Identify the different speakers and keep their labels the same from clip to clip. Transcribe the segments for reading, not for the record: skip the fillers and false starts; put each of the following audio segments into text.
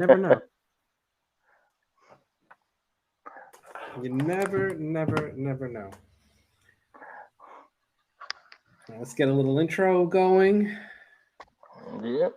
Speaker 1: Never know. You never know. Let's get a little intro going.
Speaker 2: Yep.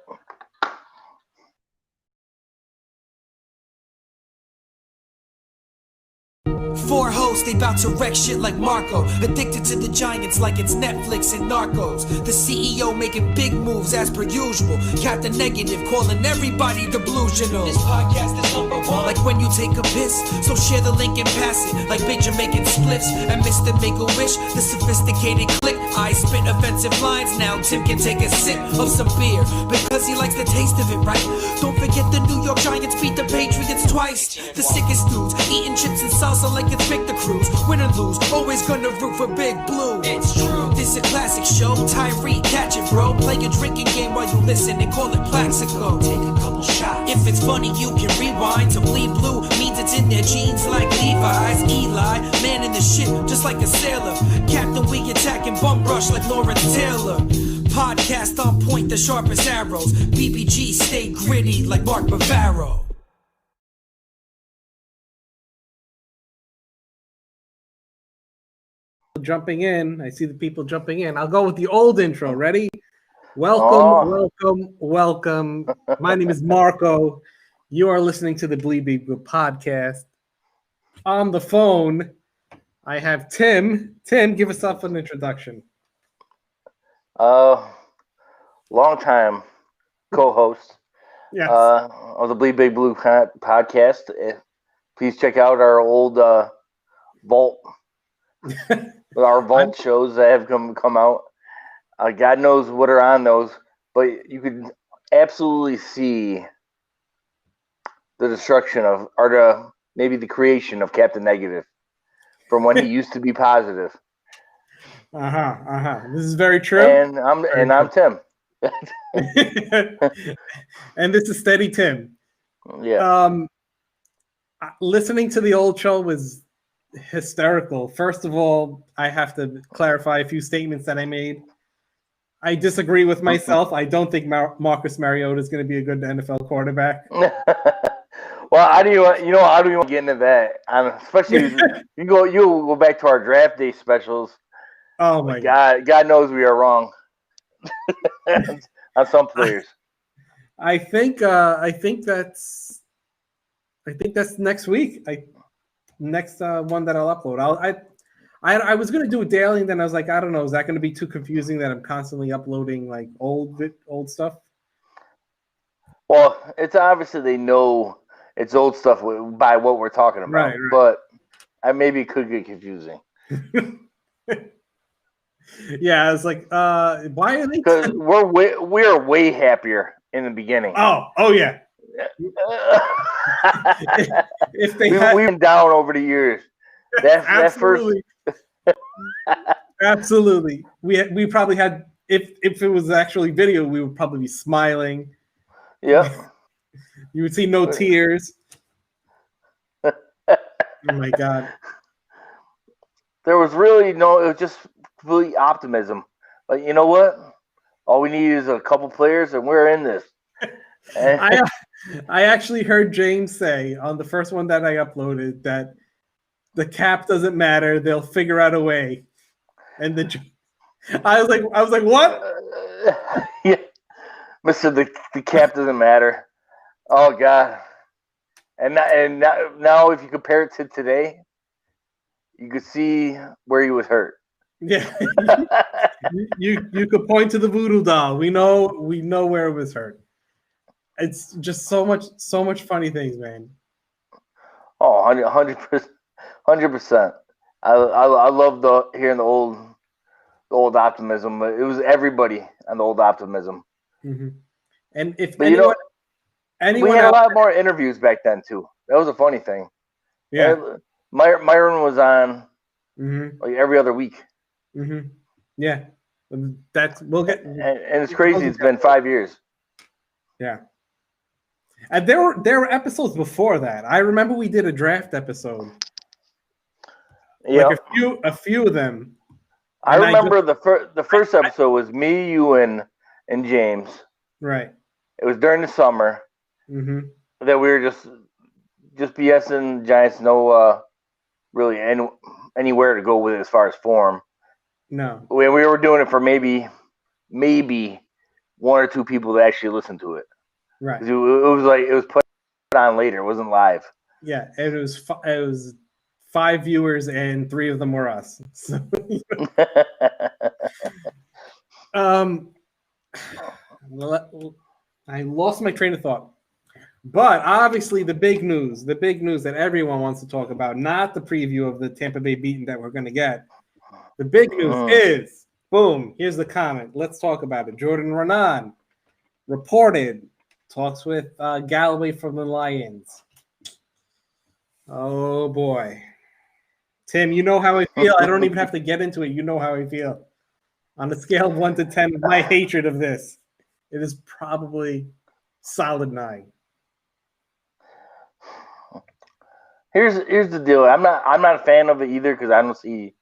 Speaker 3: Four hosts, they bout to wreck shit like Marco. Addicted to the Giants like it's Netflix and Narcos. The CEO making big moves as per usual. Captain Negative calling everybody delusional. This podcast is number one. Like when you take a piss, so share the link and pass it. Like Big Jamaican spliffs and Mr. Make-A-Wish, the sophisticated click. I spit offensive lines, now Tim can take a sip of some beer. Because he likes the taste of it, right? Don't forget the New York Giants beat the Patriots twice. The sickest dudes, eating chips and salsa like it's Victor Cruz. Win or lose, always gonna root for Big Blue. It's true. This is a classic show. Tyree, catch it, bro. Play a drinking game while you listen and call it Plaxico. Take a couple shots. If it's funny, you can rewind to Bleed Blue. Means it's in their jeans like Levi's. Eli, man in the shit, just like a sailor. Captain, we attacking bum rush like Lawrence Taylor. Podcast on point, the sharpest arrows. BBG stay gritty like Mark Bavaro.
Speaker 1: Jumping in. I see the people jumping in. I'll go with the old intro. Ready? Welcome. My name is Marco. You are listening to the Bleedbigblue podcast. On the phone, I have Tim. Tim, give us up an introduction.
Speaker 2: Long time co-host
Speaker 1: Yes.
Speaker 2: of the Bleedbigblue podcast. Please check out our old vault. Our vault shows that have come out. God knows what are on those, but you could absolutely see the destruction of, or maybe the creation of Captain Negative from when he used to be positive.
Speaker 1: This is very true.
Speaker 2: And I'm Tim.
Speaker 1: And this is Steady Tim.
Speaker 2: Yeah.
Speaker 1: Listening to the old show was hysterical. First of all, I have to clarify a few statements that I made. I disagree with myself. I don't think Marcus Mariota is going to be a good NFL quarterback.
Speaker 2: Well, how do you want to get into that? Especially you go back to our draft day specials.
Speaker 1: Oh my God!
Speaker 2: God knows we are wrong on some players.
Speaker 1: I think that's next week. Next one that I'll upload. I was gonna do it daily, and then I was like, I don't know, is that gonna be too confusing that I'm constantly uploading like old stuff?
Speaker 2: Well, it's obviously they know it's old stuff by what we're talking about,
Speaker 1: right.
Speaker 2: But maybe it could get confusing.
Speaker 1: Yeah, I was like, why are they?
Speaker 2: Because we're way happier in the beginning.
Speaker 1: Oh yeah. If we've
Speaker 2: been down over the years.
Speaker 1: Absolutely. Absolutely. We probably had, if it was actually video, we would probably be smiling.
Speaker 2: Yeah.
Speaker 1: You would see no tears. Oh my God.
Speaker 2: There was really it was just really optimism. Like, you know what? All we need is a couple players and we're in this.
Speaker 1: I actually heard James say on the first one that I uploaded that the cap doesn't matter. They'll figure out a way. And I was like, what?
Speaker 2: Yeah, Mr. The cap doesn't matter. Oh God! And now, if you compare it to today, you could see where he was hurt.
Speaker 1: Yeah, you could point to the voodoo doll. We know where it was hurt. It's just so much funny things, man.
Speaker 2: Oh, 100%. I love hearing the old optimism. It was everybody on the old optimism.
Speaker 1: Mm-hmm. And if
Speaker 2: but
Speaker 1: anyone
Speaker 2: we had a lot more interviews back then too. That was a funny thing.
Speaker 1: Yeah,
Speaker 2: Myron was on like every other week.
Speaker 1: Mm-hmm. Yeah, we'll get.
Speaker 2: And it's crazy. It's been 5 years.
Speaker 1: Yeah. And there were episodes before that. I remember we did a draft episode.
Speaker 2: Yeah,
Speaker 1: like a few of them.
Speaker 2: I remember the first episode was me, you, and James.
Speaker 1: Right.
Speaker 2: It was during the summer.
Speaker 1: Mm-hmm.
Speaker 2: that we were just BSing Giants. No, really anywhere to go with it as far as form.
Speaker 1: No.
Speaker 2: We were doing it for maybe one or two people that actually listened to it.
Speaker 1: Right.
Speaker 2: It was put on later. It wasn't live.
Speaker 1: Yeah, it was 5 viewers and 3 of them were us. So, I lost my train of thought. But obviously the big news that everyone wants to talk about, not the preview of the Tampa Bay beating that we're going to get. The big news is, boom, here's the comment. Let's talk about it. Jordan Renan reported talks with Golladay from the Lions. Oh, boy. Tim, you know how I feel. I don't even have to get into it. You know how I feel. On a scale of 1 to 10, my hatred of this, it is probably solid 9.
Speaker 2: Here's the deal. I'm not a fan of it either because I don't see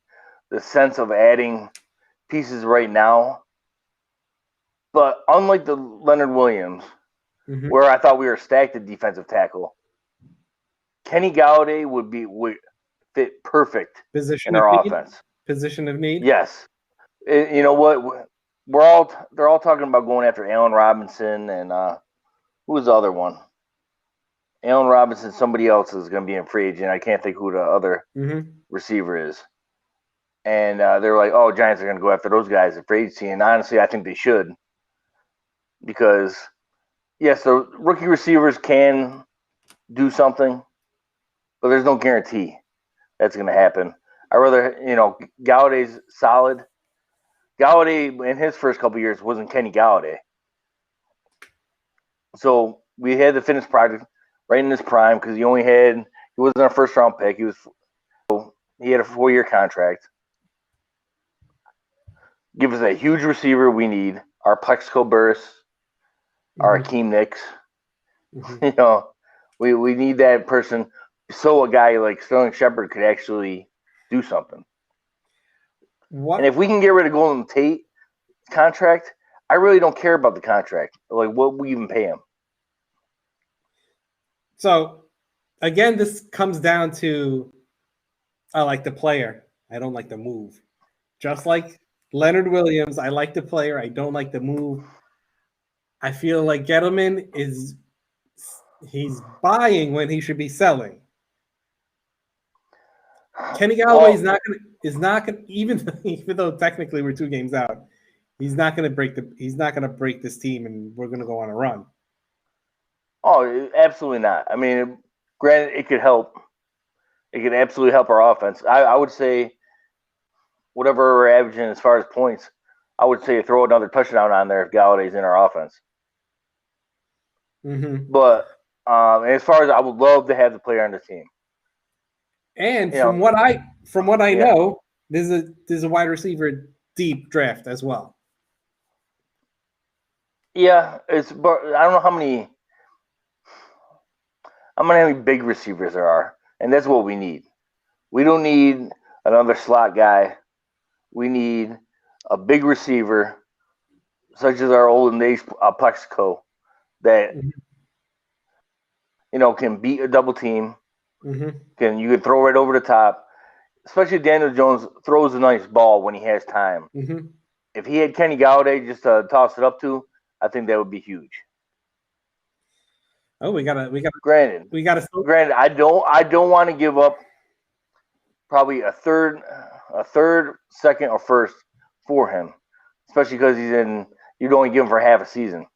Speaker 2: the sense of adding pieces right now. But unlike the Leonard Williams, where I thought we were stacked at defensive tackle, Kenny Golladay would fit perfect in our offense.
Speaker 1: Position of need.
Speaker 2: Yes. You know what? They're all talking about going after Allen Robinson and who was the other one? Allen Robinson, somebody else is going to be in free agent. I can't think who the other receiver is. And they're like, oh, Giants are going to go after those guys at free agency. And honestly, I think they should. Because, yes, the rookie receivers can do something, but there's no guarantee that's going to happen. I rather, Galladay's solid. Golladay, in his first couple of years, wasn't Kenny Golladay. So we had the finished project right in his prime because he wasn't a first-round pick. He had a 4-year contract. Give us a huge receiver we need. Our Plexico Burris, our Akeem Nicks. We need that person so a guy like Sterling Shepard could actually do something. And if we can get rid of Golden Tate contract, I really don't care about the contract. Like what we even pay him.
Speaker 1: So, again, this comes down to I like the player. I don't like the move. Just like Leonard Williams, I like the player. I don't like the move. I feel like Gettleman he's buying when he should be selling. Kenny Golladay is not going even though technically we're 2 games out, he's not going to break this team and we're going to go on a run.
Speaker 2: Oh, absolutely not. I mean, granted, it could help. It could absolutely help our offense. I would say whatever we're averaging as far as points, I would say throw another touchdown on there if Galladay's in our offense. But as far as I would love to have the player on the team.
Speaker 1: And from what I know, there's a wide receiver deep draft as well.
Speaker 2: Yeah, but I don't know how many big receivers there are, and that's what we need. We don't need another slot guy. We need a big receiver, such as our olden days Plexico, that can beat a double team. You can throw right over the top. Especially Daniel Jones throws a nice ball when he has time. If he had Kenny Golladay just to toss it up to, I think that would be huge.
Speaker 1: Oh, we got.
Speaker 2: Granted, I don't want to give up probably a third, second, or first for him, especially because you'd only give him for half a season.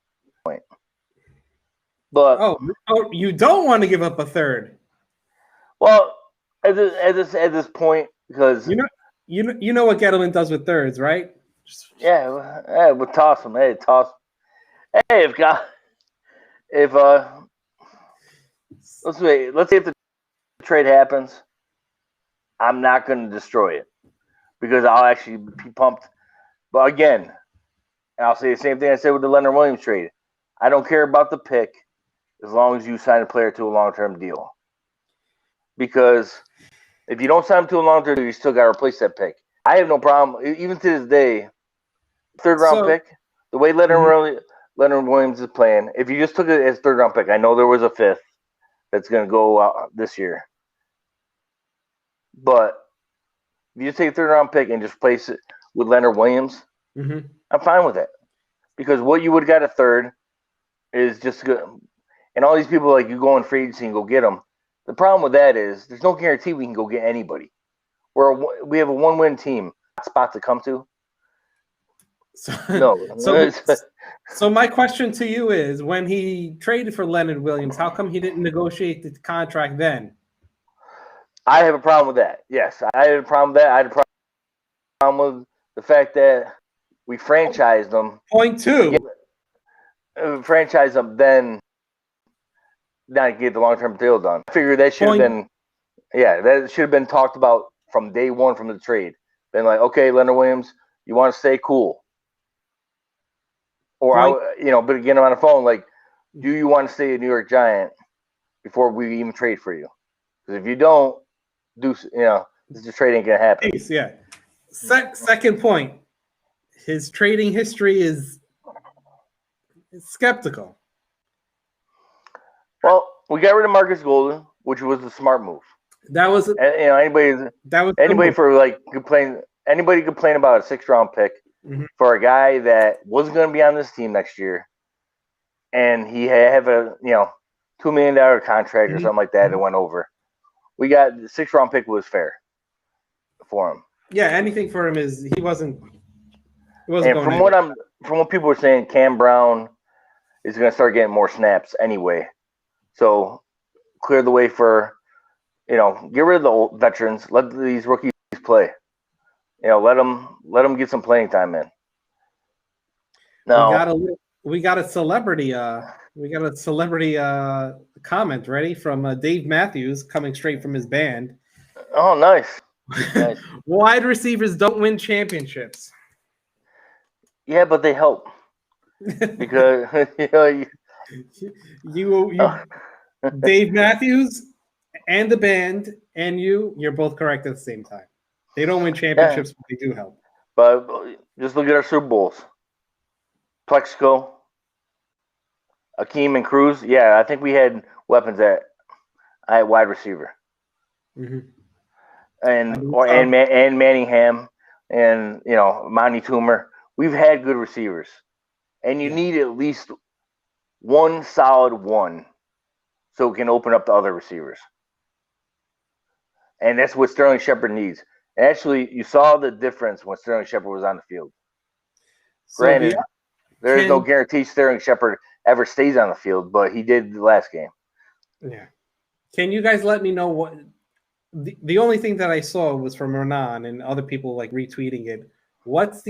Speaker 2: But
Speaker 1: you don't want to give up a third.
Speaker 2: Well, at this point, because
Speaker 1: you know what Gettleman does with thirds, right?
Speaker 2: Yeah, we'll toss them. Hey, toss. Hey, let's say if the trade happens, I'm not going to destroy it because I'll actually be pumped. But again, I'll say the same thing I said with the Leonard Williams trade. I don't care about the pick as long as you sign a player to a long-term deal. Because if you don't sign him to a long-term deal, you still got to replace that pick. I have no problem, even to this day, third-round pick, the way Leonard Williams is playing, if you just took it as third-round pick, I know there was a fifth, that's going to go out this year. But if you just take a third-round pick and just place it with Leonard Williams, I'm fine with it. Because what you would have got a third is just good. And all these people, like, you go in free agency and go get them. The problem with that is there's no guarantee we can go get anybody. We have a one-win team spot to come to.
Speaker 1: So my question to you is, when he traded for Leonard Williams, how come he didn't negotiate the contract then?
Speaker 2: I have a problem with that. Yes, I had a problem with that. I had a problem with the fact that we franchised them.
Speaker 1: Point two.
Speaker 2: Franchise them, then not get the long-term deal done. I figured that should have been, that should have been talked about from day one from the trade. Been like, okay, Leonard Williams, you want to stay cool. Or, but again, on the phone, like, do you want to stay a New York Giant before we even trade for you? Because if you don't, this trade ain't going to happen.
Speaker 1: Yeah. Second point, his trading history is skeptical.
Speaker 2: Well, we got rid of Marcus Golden, which was a smart move.
Speaker 1: That was
Speaker 2: anybody for like complain about a 6th-round pick for a guy that wasn't going to be on this team next year, and he have a $2 million contract or something like that that went over. We got the 6th-round pick was fair for him.
Speaker 1: Yeah, anything for him is he wasn't.
Speaker 2: And from what people were saying, Cam Brown is going to start getting more snaps anyway. So clear the way for, get rid of the old veterans. Let these rookies play. Let them get some playing time in. Now
Speaker 1: we got a celebrity. Comment ready from Dave Matthews, coming straight from his band.
Speaker 2: Oh, nice.
Speaker 1: Wide receivers don't win championships.
Speaker 2: Yeah, but they help because
Speaker 1: you Dave Matthews and the band and you're both correct at the same time. They don't win championships, but they do help.
Speaker 2: But just look at our Super Bowls. Plexico, Akeem, and Cruz. Yeah, I think we had weapons at wide receiver. And Manningham and Monty Toomer. We've had good receivers, and you need at least one solid one, so it can open up the other receivers. And that's what Sterling Shepard needs. And actually, you saw the difference when Sterling Shepard was on the field. Granted, there is no guarantee Sterling Shepard ever stays on the field, but he did the last game.
Speaker 1: Yeah. Can you guys let me know what the only thing that I saw was from Renan and other people like retweeting it. What are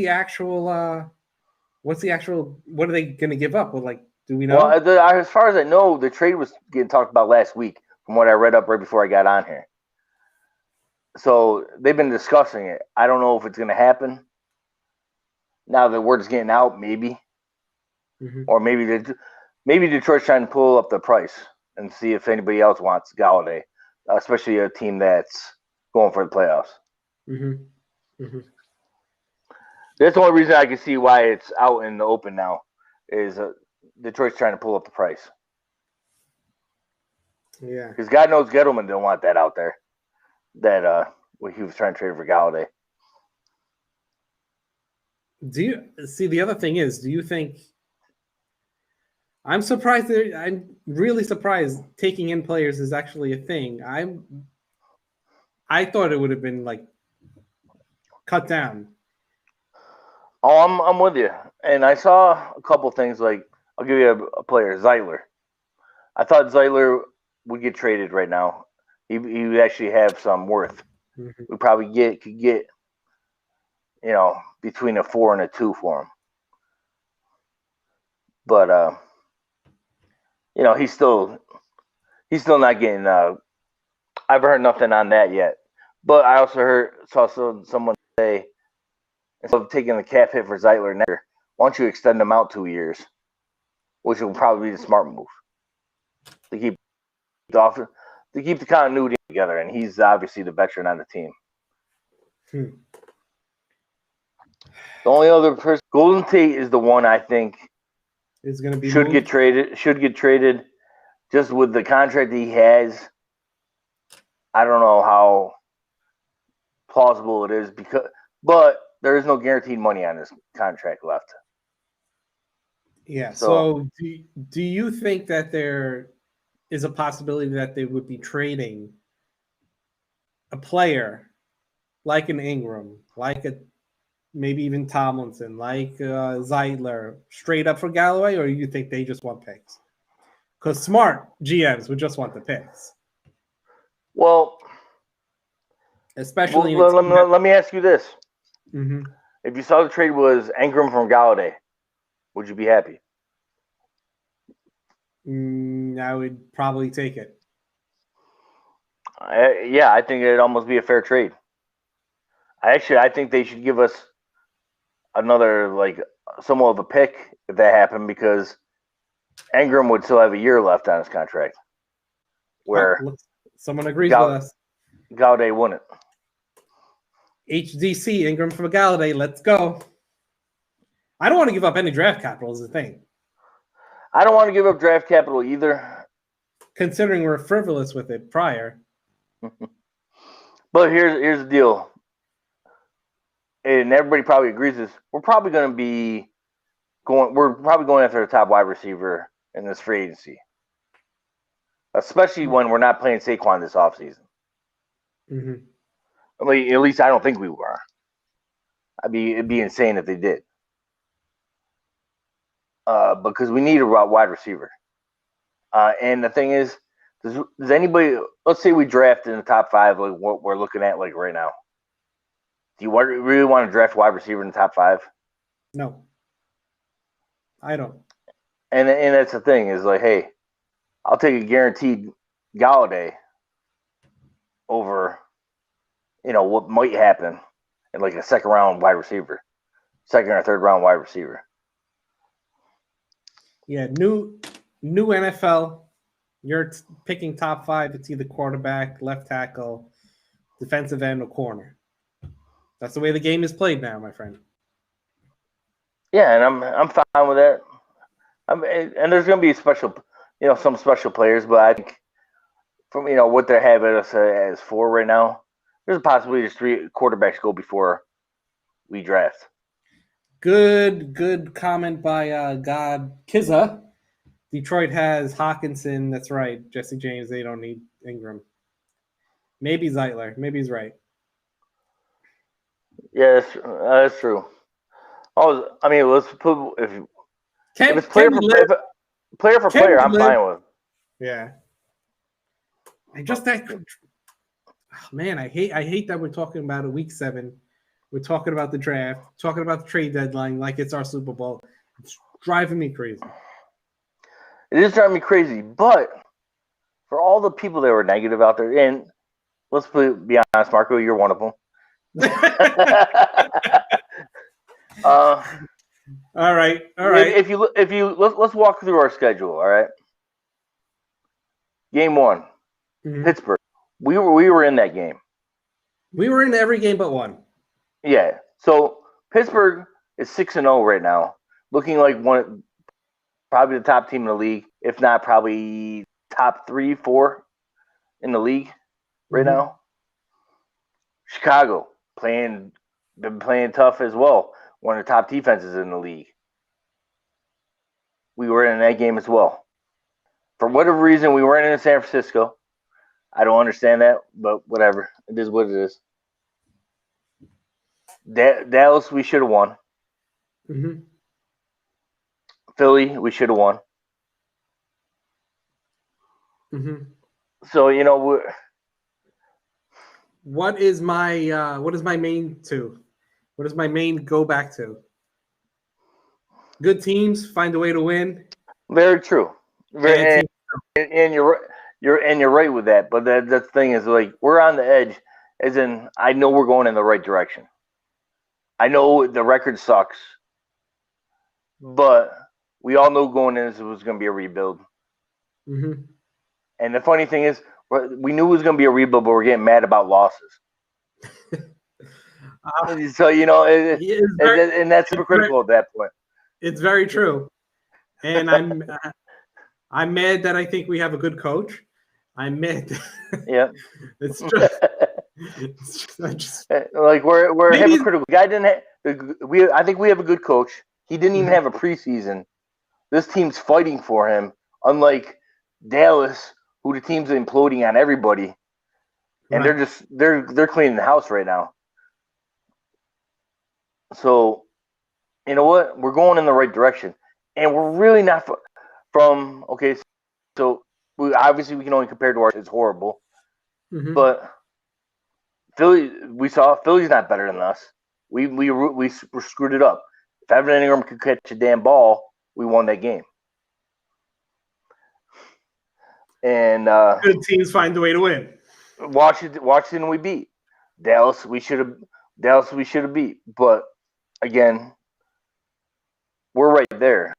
Speaker 1: they going to give up? Do we know?
Speaker 2: Well, as far as I know, the trade was getting talked about last week from what I read up right before I got on here. So they've been discussing it. I don't know if it's going to happen. Now the word is getting out, maybe. Or maybe Detroit's trying to pull up the price and see if anybody else wants Golladay, especially a team that's going for the playoffs. That's the only reason I can see why it's out in the open now is Detroit's trying to pull up the price.
Speaker 1: Yeah.
Speaker 2: Because God knows Gettleman didn't want that out there. That when he was trying to trade for Golladay.
Speaker 1: Do you see the other thing is, do you think I'm surprised I'm really surprised taking in players is actually a thing. I thought it would have been cut down.
Speaker 2: Oh, I'm with you. And I saw a couple things I'll give you a player, Zeitler. I thought Zeitler would get traded right now. He would actually have some worth. We probably could get between a 4 and a 2 for him. But he's still not getting. I've heard nothing on that yet. But I also saw someone say, instead of taking the cap hit for Zeitler next year, why don't you extend him out 2 years, which will probably be the smart move to keep the continuity together. And he's obviously the veteran on the team. The only other person, Golden Tate, is the one I think
Speaker 1: is going to be
Speaker 2: should get traded just with the contract he has, I don't know how plausible it is but there is no guaranteed money on this contract left.
Speaker 1: Yeah. So do you think that there is a possibility that they would be trading a player like an Ingram, like a maybe even Tomlinson, like Zeitler, straight up for Galloway, or you think they just want picks? Because smart GMs would just want the picks.
Speaker 2: Well,
Speaker 1: especially
Speaker 2: let me ask you this.
Speaker 1: Mm-hmm.
Speaker 2: If you saw the trade was Ingram from Golladay, would you be happy?
Speaker 1: I would probably take it.
Speaker 2: Yeah, I think it'd almost be a fair trade. I think they should give us another, like, somewhat of a pick if that happened, because Ingram would still have a year left on his contract. Where
Speaker 1: someone agrees with us.
Speaker 2: Golladay wouldn't.
Speaker 1: HDC, Ingram from Golladay, let's go. I don't want to give up any draft capital is the thing.
Speaker 2: I don't want to give up draft capital either.
Speaker 1: Considering we're frivolous with it prior.
Speaker 2: But here's the deal. And everybody probably agrees with this. We're probably going after the top wide receiver in this free agency. Especially when we're not playing Saquon this offseason.
Speaker 1: Mm-hmm.
Speaker 2: I mean, at least I don't think we were. It'd be insane if they did. Because we need a wide receiver. And the thing is, does anybody, let's say we draft in the top 5, like what we're looking at like right now. Do you really want to draft wide receiver in the top 5?
Speaker 1: No. I don't.
Speaker 2: And that's the thing is like, hey, I'll take a guaranteed Golladay over, what might happen in like a second or third round wide receiver.
Speaker 1: Yeah, new NFL. You're picking top 5. It's either quarterback, left tackle, defensive end, or corner. That's the way the game is played now, my friend.
Speaker 2: Yeah, and I'm fine with that. And there's going to be some special players, but I think from what they're having us as 4 right now, there's a possibility there's 3 quarterbacks go before we draft.
Speaker 1: Good comment by God Kizza. Detroit has Hawkinson. That's right. Jesse James. They don't need Ingram. Maybe Zeitler. Maybe he's right.
Speaker 2: Yeah, that's true. I mean, let's put if it's player for player, I'm fine with.
Speaker 1: Yeah. I hate that we're talking about week 7. We're talking about the draft, talking about the trade deadline like it's our Super Bowl. It's driving me crazy.
Speaker 2: It is driving me crazy, but for all the people that were negative out there, and let's be honest, Marco, you're one of them.
Speaker 1: All right.
Speaker 2: If you let's walk through our schedule. All right. Game 1, Pittsburgh. We were in that game.
Speaker 1: We were in every game but one.
Speaker 2: Yeah. So Pittsburgh is 6-0 right now, looking like probably the top team in the league, if not probably top 3, 4 in the league right now. Chicago been playing tough as well. One of the top defenses in the league. We were in that game as well. For whatever reason, we weren't in San Francisco. I don't understand that, but whatever. It is what it is. Dallas, we should have won.
Speaker 1: Mm-hmm.
Speaker 2: Philly, we should have won.
Speaker 1: Mm-hmm.
Speaker 2: So
Speaker 1: what is my main 2? What does my main go back to? Good teams find a way to win.
Speaker 2: Very true. And you're right with that. But the thing is, like, we're on the edge. As in, I know we're going in the right direction. I know the record sucks, but we all know going in this was going to be a rebuild.
Speaker 1: Mm-hmm.
Speaker 2: And the funny thing is, we knew it was going to be a rebuild, but we're getting mad about losses. So and that's hypocritical at that point.
Speaker 1: It's very true, and I'm mad that I think we have a good coach. I'm mad.
Speaker 2: Yeah.
Speaker 1: It's just
Speaker 2: Like we're
Speaker 1: maybe
Speaker 2: hypocritical. Guy didn't. I think we have a good coach. He didn't even have a preseason. This team's fighting for him. Unlike Dallas, who the team's imploding on everybody, and
Speaker 1: right.
Speaker 2: they're cleaning the house right now. So you know what? We're going in the right direction, and we're really not from. Okay, so we can only compare to ours. It's horrible, but Philly's not better than us. We screwed it up. If Evan Ingram could catch a damn ball, we won that game. And
Speaker 1: good teams find a way to win.
Speaker 2: Washington, we beat. Dallas, we should have beat. But again, we're right there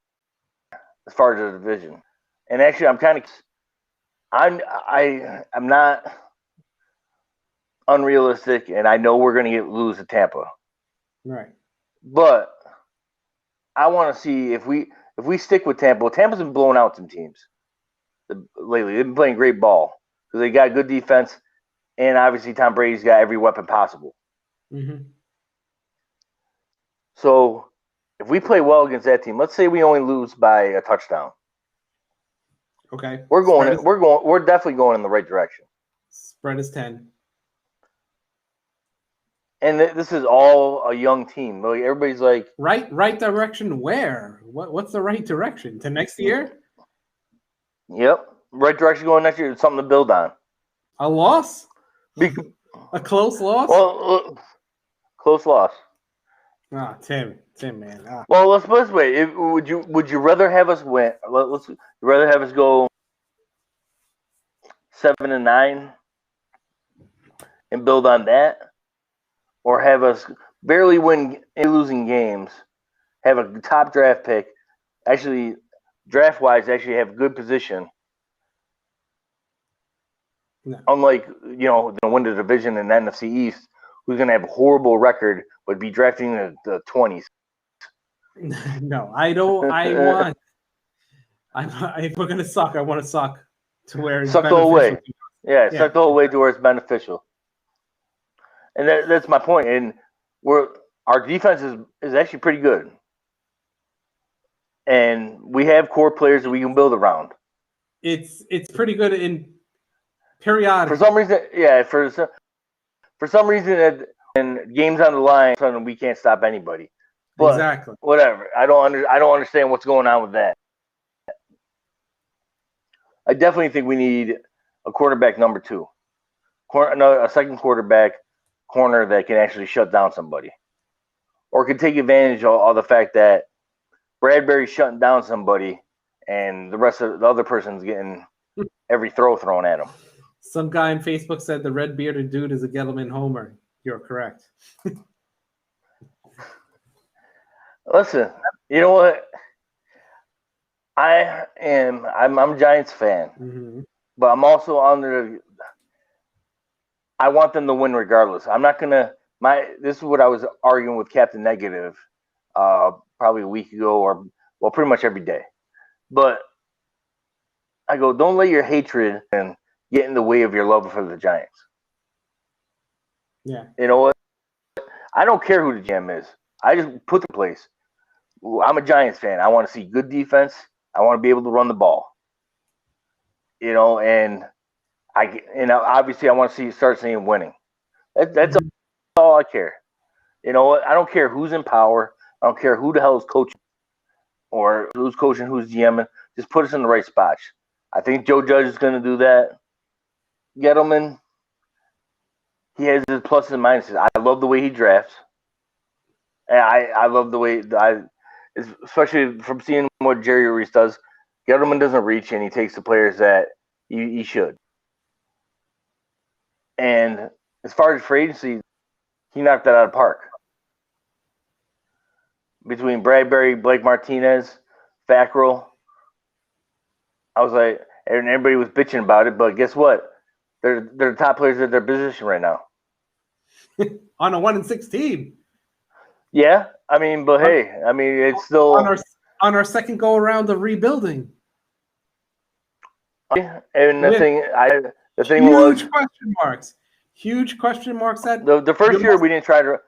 Speaker 2: as far as the division. And actually, I'm not unrealistic, and I know we're going to lose to Tampa.
Speaker 1: Right.
Speaker 2: But I want to see if we stick with Tampa. Tampa's been blowing out some teams lately. They've been playing great ball because they got good defense, and obviously Tom Brady's got every weapon possible. So if we play well against that team, let's say we only lose by a touchdown.
Speaker 1: Okay.
Speaker 2: We're definitely going in the right direction.
Speaker 1: Spread is 10.
Speaker 2: And this is all a young team. Like everybody's like
Speaker 1: right direction. Where? What's the right direction to next year?
Speaker 2: Yep, right direction going next year. It's something to build on.
Speaker 1: A loss? A close loss?
Speaker 2: Well, close loss.
Speaker 1: Tim, man.
Speaker 2: Well, let's put it this way: would you rather have us win? Let's rather have us go 7-9 and build on that, or have us barely win losing games, have a top draft pick, actually draft-wise actually have good position.
Speaker 1: No.
Speaker 2: Unlike, win the division in the NFC East, who's going to have a horrible record but be drafting the 20s.
Speaker 1: No, I don't. If we're going to suck, I want to suck to where it's
Speaker 2: suck the whole way. Yeah,
Speaker 1: yeah,
Speaker 2: suck the whole way to where it's beneficial. And that's my point. And our defense is actually pretty good. And we have core players that we can build around.
Speaker 1: It's pretty good in periodic.
Speaker 2: For some reason, yeah. For some reason, and games on the line, suddenly we can't stop anybody. But
Speaker 1: exactly.
Speaker 2: Whatever. I don't understand what's going on with that. I definitely think we need a quarterback number 2, a second quarterback corner that can actually shut down somebody, or can take advantage of the fact that Bradbury's shutting down somebody, and the rest of the other person's getting every throw thrown at him.
Speaker 1: Some guy on Facebook said the red bearded dude is a Gettleman homer. You're correct.
Speaker 2: Listen, you know what? I'm a Giants fan, but I'm also I want them to win regardless. I'm not gonna. This is what I was arguing with Captain Negative, probably a week ago, or pretty much every day. But I go, don't let your hatred get in the way of your love for the Giants.
Speaker 1: Yeah.
Speaker 2: You know what? I don't care who the GM is. I just put the place. I'm a Giants fan. I want to see good defense. I want to be able to run the ball. And obviously I want to start seeing winning. That's all I care. You know what? I don't care who's in power. I don't care who the hell is coaching or who's coaching, who's GMing. Just put us in the right spots. I think Joe Judge is going to do that. Gettleman, he has his pluses and minuses. I love the way he drafts. And I love the way especially from seeing what Jerry Reese does. Gettleman doesn't reach, and he takes the players that he should. And as far as free agency, he knocked that out of the park. Between Bradbury, Blake Martinez, Fackrell, I was like, and everybody was bitching about it, but guess what? They're the top players at their position right now.
Speaker 1: On a 1-6 team.
Speaker 2: Yeah, but hey, it's still
Speaker 1: on our second go around of rebuilding.
Speaker 2: And the thing
Speaker 1: huge
Speaker 2: was
Speaker 1: question marks. Huge question marks. That
Speaker 2: the first year we didn't try to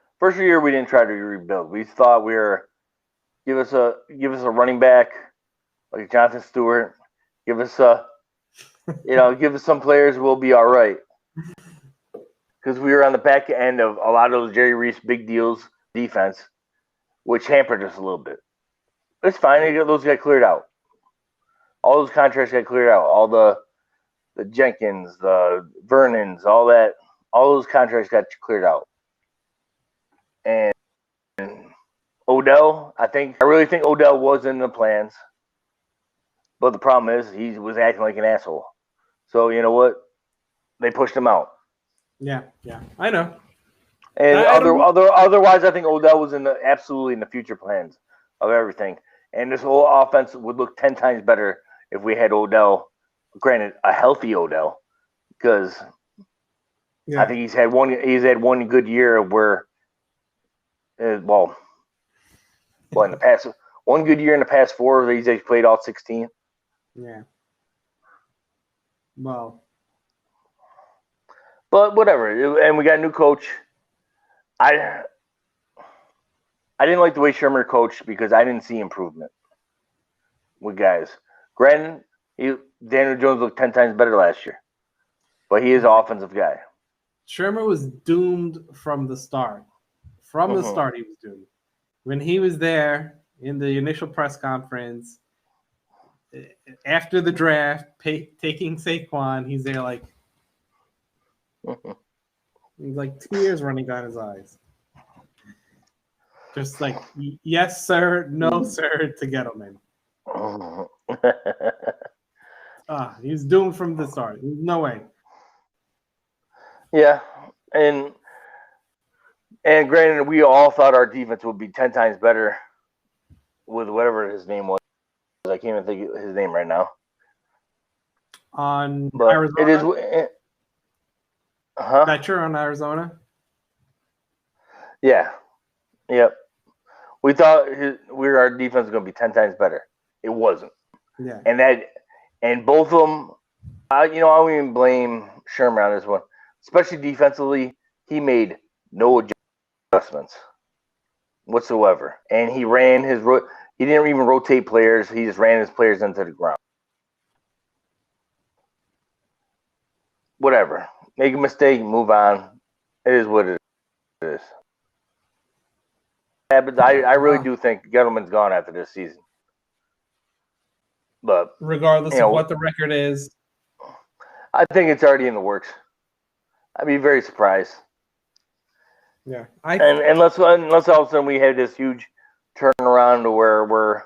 Speaker 2: rebuild. We thought we were give us a running back like Jonathan Stewart. Give us some players. We'll be all right. Because we were on the back end of a lot of those Jerry Reese big deals defense, which hampered us a little bit. It's fine. Those got cleared out. All those contracts got cleared out. All the Jenkins, the Vernons, all that. All those contracts got cleared out. And Odell, I really think Odell was in the plans. But the problem is he was acting like an asshole. So you know what? They pushed him out.
Speaker 1: Yeah, I know.
Speaker 2: And otherwise, I think Odell was absolutely in the future plans of everything. And this whole offense would look 10 times better if we had Odell. Granted, a healthy Odell, because I think he's had one good year where, in the past, one good year in the past 4. He's played all 16.
Speaker 1: Yeah. Well.
Speaker 2: But whatever, and we got a new coach. I didn't like the way Shermer coached because I didn't see improvement with guys. Granted, Daniel Jones looked 10 times better last year, but he is an offensive guy.
Speaker 1: Shermer was doomed from the start. From the start, he was doomed. When he was there in the initial press conference, after the draft, taking Saquon, he's there like, he's like tears running down his eyes. Just like, yes, sir, no, sir, to Gettleman. He's doomed from the start. No way.
Speaker 2: Yeah, and granted, we all thought our defense would be 10 times better with whatever his name was. I can't even think of his name right now.
Speaker 1: But Arizona?
Speaker 2: It is.
Speaker 1: That you're on Arizona?
Speaker 2: Yeah. Yep. We thought our defense was going to be 10 times better. It wasn't.
Speaker 1: Yeah.
Speaker 2: And both of them, I won't even blame Sherman on this one. Especially defensively, he made no adjustments whatsoever. And he ran he didn't even rotate players. He just ran his players into the ground. Whatever. Make a mistake, move on. It is what it is. Yeah, but I really do think Gettleman's gone after this season. But
Speaker 1: regardless of what the record is,
Speaker 2: I think it's already in the works. I'd be very surprised.
Speaker 1: Yeah,
Speaker 2: unless all of a sudden we had this huge turnaround to where we're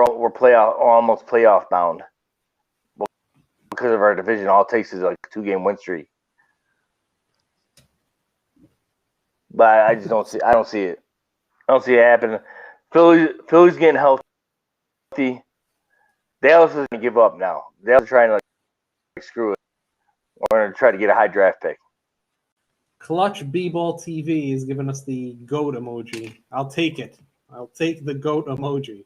Speaker 2: almost playoff bound because of our division. All it takes is like a 2-game win streak. But I just don't see. I don't see it. I don't see it happening. Philly's getting healthy. Dallas isn't gonna give up now. Dallas is trying to screw it. We're gonna try to get a high draft pick.
Speaker 1: Clutch B-Ball TV is giving us the goat emoji. I'll take it. I'll take the goat emoji.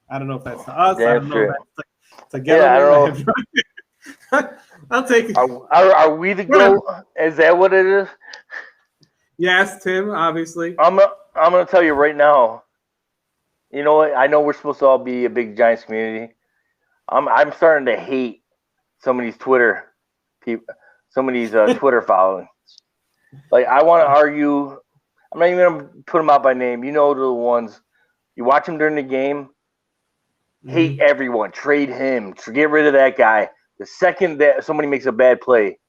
Speaker 1: I don't know if that's to us. I don't know if that's to get
Speaker 2: I don't
Speaker 1: know. I'll take it.
Speaker 2: Are we the goat? Is that what it is?
Speaker 1: Yes, Tim, obviously.
Speaker 2: I'm gonna tell you right now. You know what? I know we're supposed to all be a big Giants community. I'm starting to hate some of these Twitter people, some of these Twitter following. Like, I want to argue. I'm not even gonna put them out by name. You know the ones. You watch them during the game. Hate everyone. Trade him. Get rid of that guy. The second that somebody makes a bad play,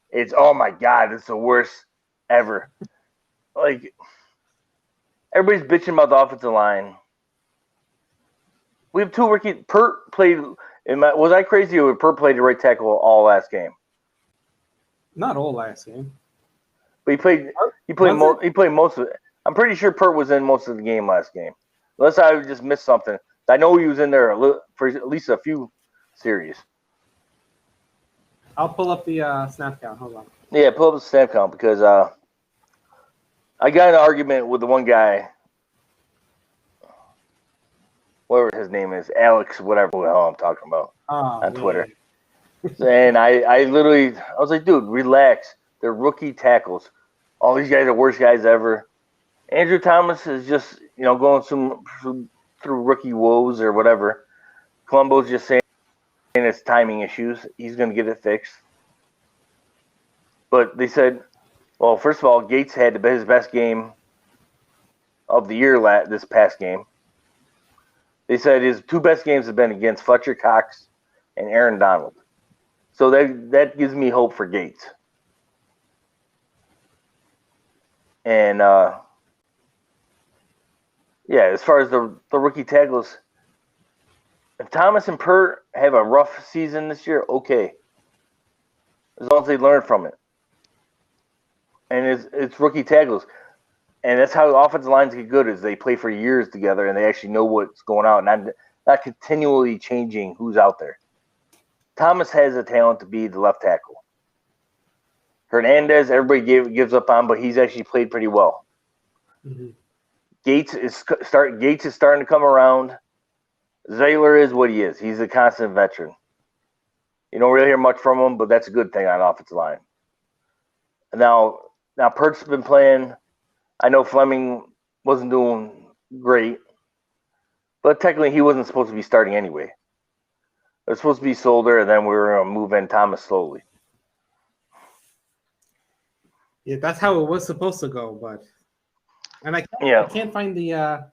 Speaker 2: it's, oh my God, it's the worst ever. Like, everybody's bitching about the offensive line. We have 2 rookies. Pert played. Was I crazy or Pert played the right tackle all last game?
Speaker 1: Not all last game.
Speaker 2: But he played most of it. I'm pretty sure Pert was in most of the game last game. Unless I just missed something. I know he was in there for at least a few series.
Speaker 1: I'll pull up the snap count. Hold on.
Speaker 2: Yeah, pull up the snap count because I got in an argument with the one guy. whatever his name is, Alex, whatever the hell I'm talking about on Twitter.
Speaker 1: Yeah.
Speaker 2: And I was like, dude, relax. They're rookie tackles. All these guys are worst guys ever. Andrew Thomas is just, going through rookie woes or whatever. Columbo's just saying it's timing issues. He's going to get it fixed. But they said, well, first of all, Gates had his best game of the year this past game. They said his two best games have been against Fletcher Cox and Aaron Donald. So that gives me hope for Gates. And, as far as the rookie tackles, if Thomas and Pert have a rough season this year, okay. As long as they learn from it. And it's rookie tackles. And that's how offensive lines get good, is they play for years together and they actually know what's going on, not continually changing who's out there. Thomas has a talent to be the left tackle. Hernandez, everybody gives up on, but he's actually played pretty well.
Speaker 1: Mm-hmm.
Speaker 2: Gates is starting to come around. Zayler is what he is. He's a constant veteran. You don't really hear much from him, but that's a good thing on offensive line. Now Pert's been playing. I know Fleming wasn't doing great, but technically he wasn't supposed to be starting anyway. It was supposed to be Solder, and then we were going to move in Thomas slowly.
Speaker 1: Yeah, that's how it was supposed to go, but I can't find the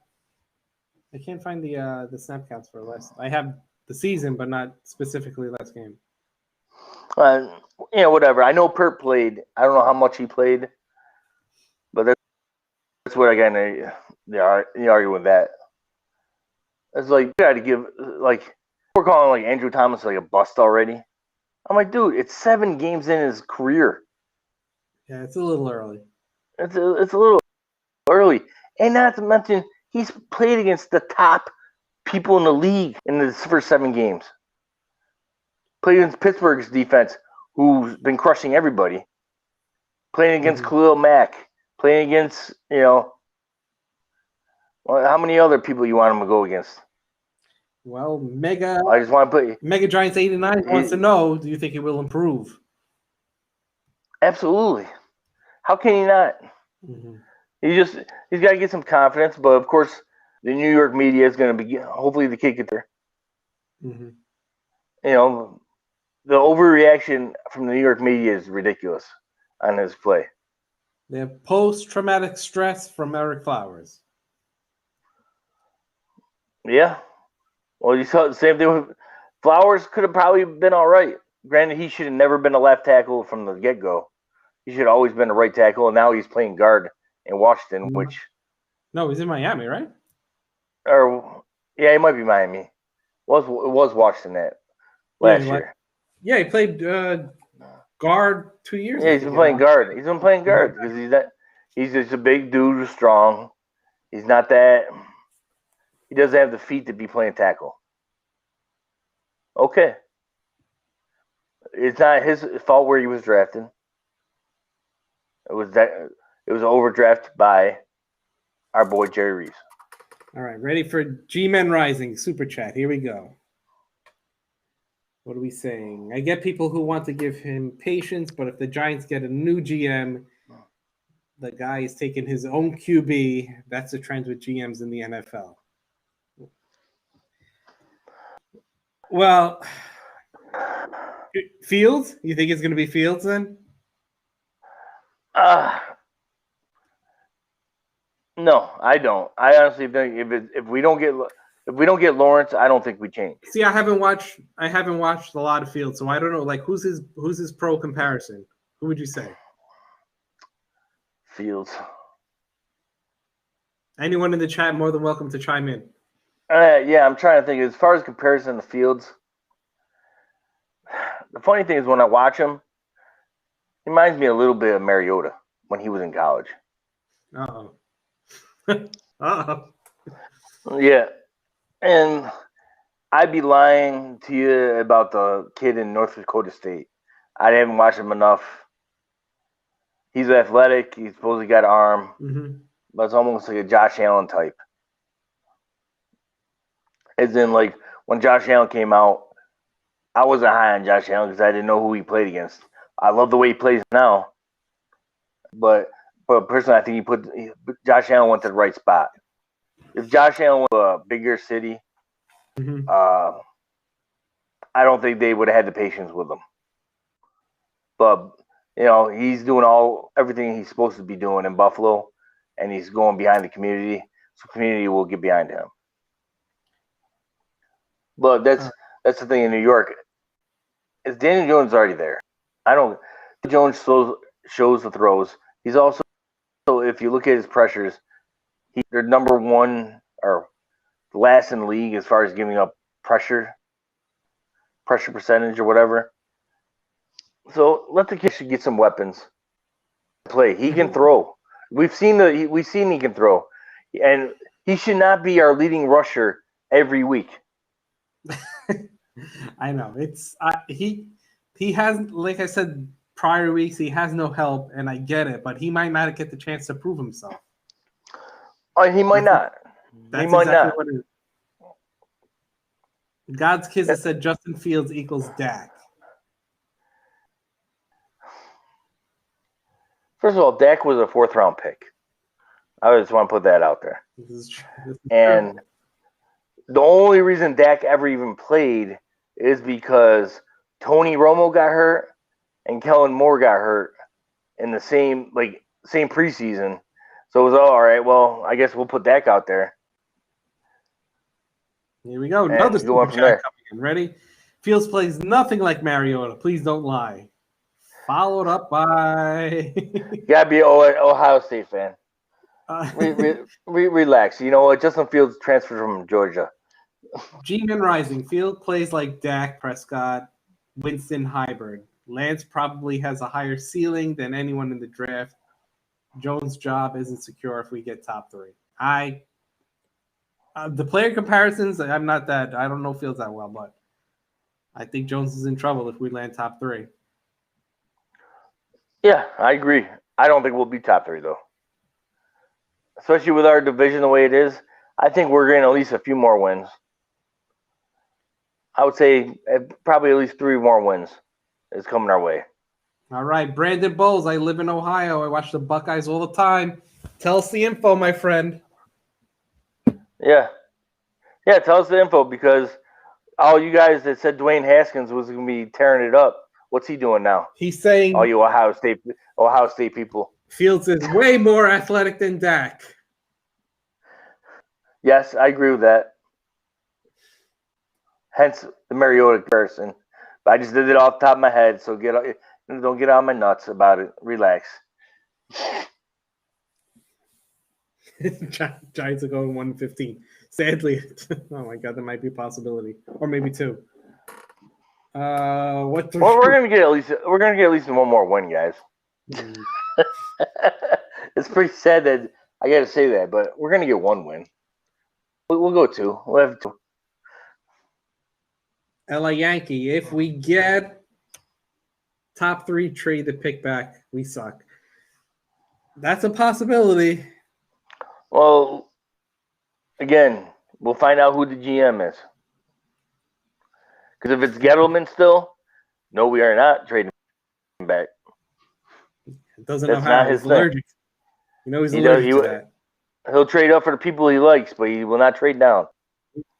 Speaker 1: snap counts for last. I have the season, but not specifically last game.
Speaker 2: Whatever. I know Pert played. I don't know how much he played, but that's what I got in the argue with that. It's like, you got to give, like, we're calling like Andrew Thomas like a bust already. I'm like, dude, it's 7 games in his career.
Speaker 1: Yeah, it's a little early.
Speaker 2: It's a little early. And not to mention, he's played against the top people in the league in the first 7 games. Played against Pittsburgh's defense, who's been crushing everybody. Playing against Khalil Mack. Playing against, how many other people you want him to go against?
Speaker 1: Well,
Speaker 2: I just want to put
Speaker 1: Mega Giants 89 wants to know, do you think he will improve?
Speaker 2: Absolutely. How can he not?
Speaker 1: Mm-hmm.
Speaker 2: He's got to get some confidence, but of course the New York media is going to be hopefully the kid gets there.
Speaker 1: Mm-hmm.
Speaker 2: The overreaction from the New York media is ridiculous on his play.
Speaker 1: They have post-traumatic stress from Eric Flowers.
Speaker 2: Yeah. Well, you saw the same thing with Flowers. Could have probably been all right. Granted, he should have never been a left tackle from the get-go. He should have always been a right tackle, and now he's playing guard in Washington, which...
Speaker 1: No, he's in Miami, right?
Speaker 2: He might be Miami. It was Washington that last year.
Speaker 1: Yeah, he played guard 2 years ago.
Speaker 2: Yeah, he's been playing guard. He's been playing guard because he's just a big dude who's strong. He's not that... He doesn't have the feet to be playing tackle. Okay. It's not his fault where he was drafted. It was an overdraft by our boy Jerry Reese.
Speaker 1: All right, ready for G-Men Rising Super Chat. Here we go. What are we saying? I get people who want to give him patience, but if the Giants get a new GM, the guy is taking his own QB. That's the trend with GMs in the NFL. Well, Fields? You think it's going to be Fields then?
Speaker 2: No, I don't. I honestly think if we don't get Lawrence, I don't think we change.
Speaker 1: See, I haven't watched a lot of Fields, so I don't know. Like, who's his pro comparison? Who would you say?
Speaker 2: Fields.
Speaker 1: Anyone in the chat more than welcome to chime in.
Speaker 2: Yeah, I'm trying to think. As far as comparison to Fields, the funny thing is when I watch him, he reminds me a little bit of Mariota when he was in college.
Speaker 1: Uh-oh. Uh-oh.
Speaker 2: Yeah. And I'd be lying to you about the kid in North Dakota State. I haven't watched him enough. He's athletic. He's supposedly got an arm.
Speaker 1: Mm-hmm.
Speaker 2: But it's almost like a Josh Allen type. As in, like, when Josh Allen came out, I wasn't high on Josh Allen because I didn't know who he played against. I love the way he plays now. But personally, I think Josh Allen went to the right spot. If Josh Allen went to a bigger city, I don't think they would have had the patience with him. But, he's doing everything he's supposed to be doing in Buffalo, and he's going behind the community, so the community will get behind him. But that's the thing in New York. Is Daniel Jones already there? Jones shows the throws. He's also, if you look at his pressures, they're number one or last in the league as far as giving up pressure percentage or whatever. So let the kid should get some weapons to play. He can throw. We've seen he can throw, and he should not be our leading rusher every week.
Speaker 1: I know he has, like I said prior weeks, he has no help, and I get it, but he might not get the chance to prove himself.
Speaker 2: He might not.
Speaker 1: That's
Speaker 2: he might
Speaker 1: exactly
Speaker 2: not.
Speaker 1: What it is. God's kids have said Justin Fields equals Dak.
Speaker 2: First of all, Dak was a 4th-round pick. I just want to put that out there.
Speaker 1: This is true.
Speaker 2: And the only reason Dak ever even played is because Tony Romo got hurt and Kellen Moore got hurt in the same preseason. So it was all right. Well, I guess we'll put Dak out there.
Speaker 1: Here we go. Another super chat coming in. Ready? Fields plays nothing like Mariota. Please don't lie. Followed up by.
Speaker 2: Gotta be an Ohio State fan. Relax. You know what? Justin Fields transferred from Georgia.
Speaker 1: G-Man Rising. Field plays like Dak Prescott, Winston hybrid. Lance probably has a higher ceiling than anyone in the draft. Jones' job isn't secure if we get top 3. The player comparisons, I don't know Fields that well, but I think Jones is in trouble if we land top 3.
Speaker 2: Yeah, I agree. I don't think we'll be top 3, though. Especially with our division the way it is, I think we're getting at least a few more wins. I would say probably at least 3 more wins is coming our way.
Speaker 1: All right, Brandon Bowles. I live in Ohio. I watch the Buckeyes all the time. Tell us the info, my friend.
Speaker 2: Yeah, tell us the info because all you guys that said Dwayne Haskins was going to be tearing it up. What's he doing now?
Speaker 1: He's saying
Speaker 2: all you Ohio State people.
Speaker 1: Fields is way more athletic than Dak.
Speaker 2: Yes, I agree with that. Hence the Mariota comparison. But I just did it off the top of my head, so don't get on my nuts about it. Relax.
Speaker 1: Giants are going 115. Sadly, oh my God, that might be a possibility, or maybe 2. Well,
Speaker 2: we're gonna get at least one more win, guys. It's pretty sad that I got to say that, but we're gonna get 1 win. We'll go 2. We'll have 2.
Speaker 1: LA Yankee. If we get top 3, trade the pick back. We suck. That's a possibility.
Speaker 2: Well, again, we'll find out who the GM is. Because if it's Gettleman still, no, we are not trading back.
Speaker 1: Doesn't know how. He's allergic. He's allergic to that.
Speaker 2: He'll trade up for the people he likes, but he will not trade down.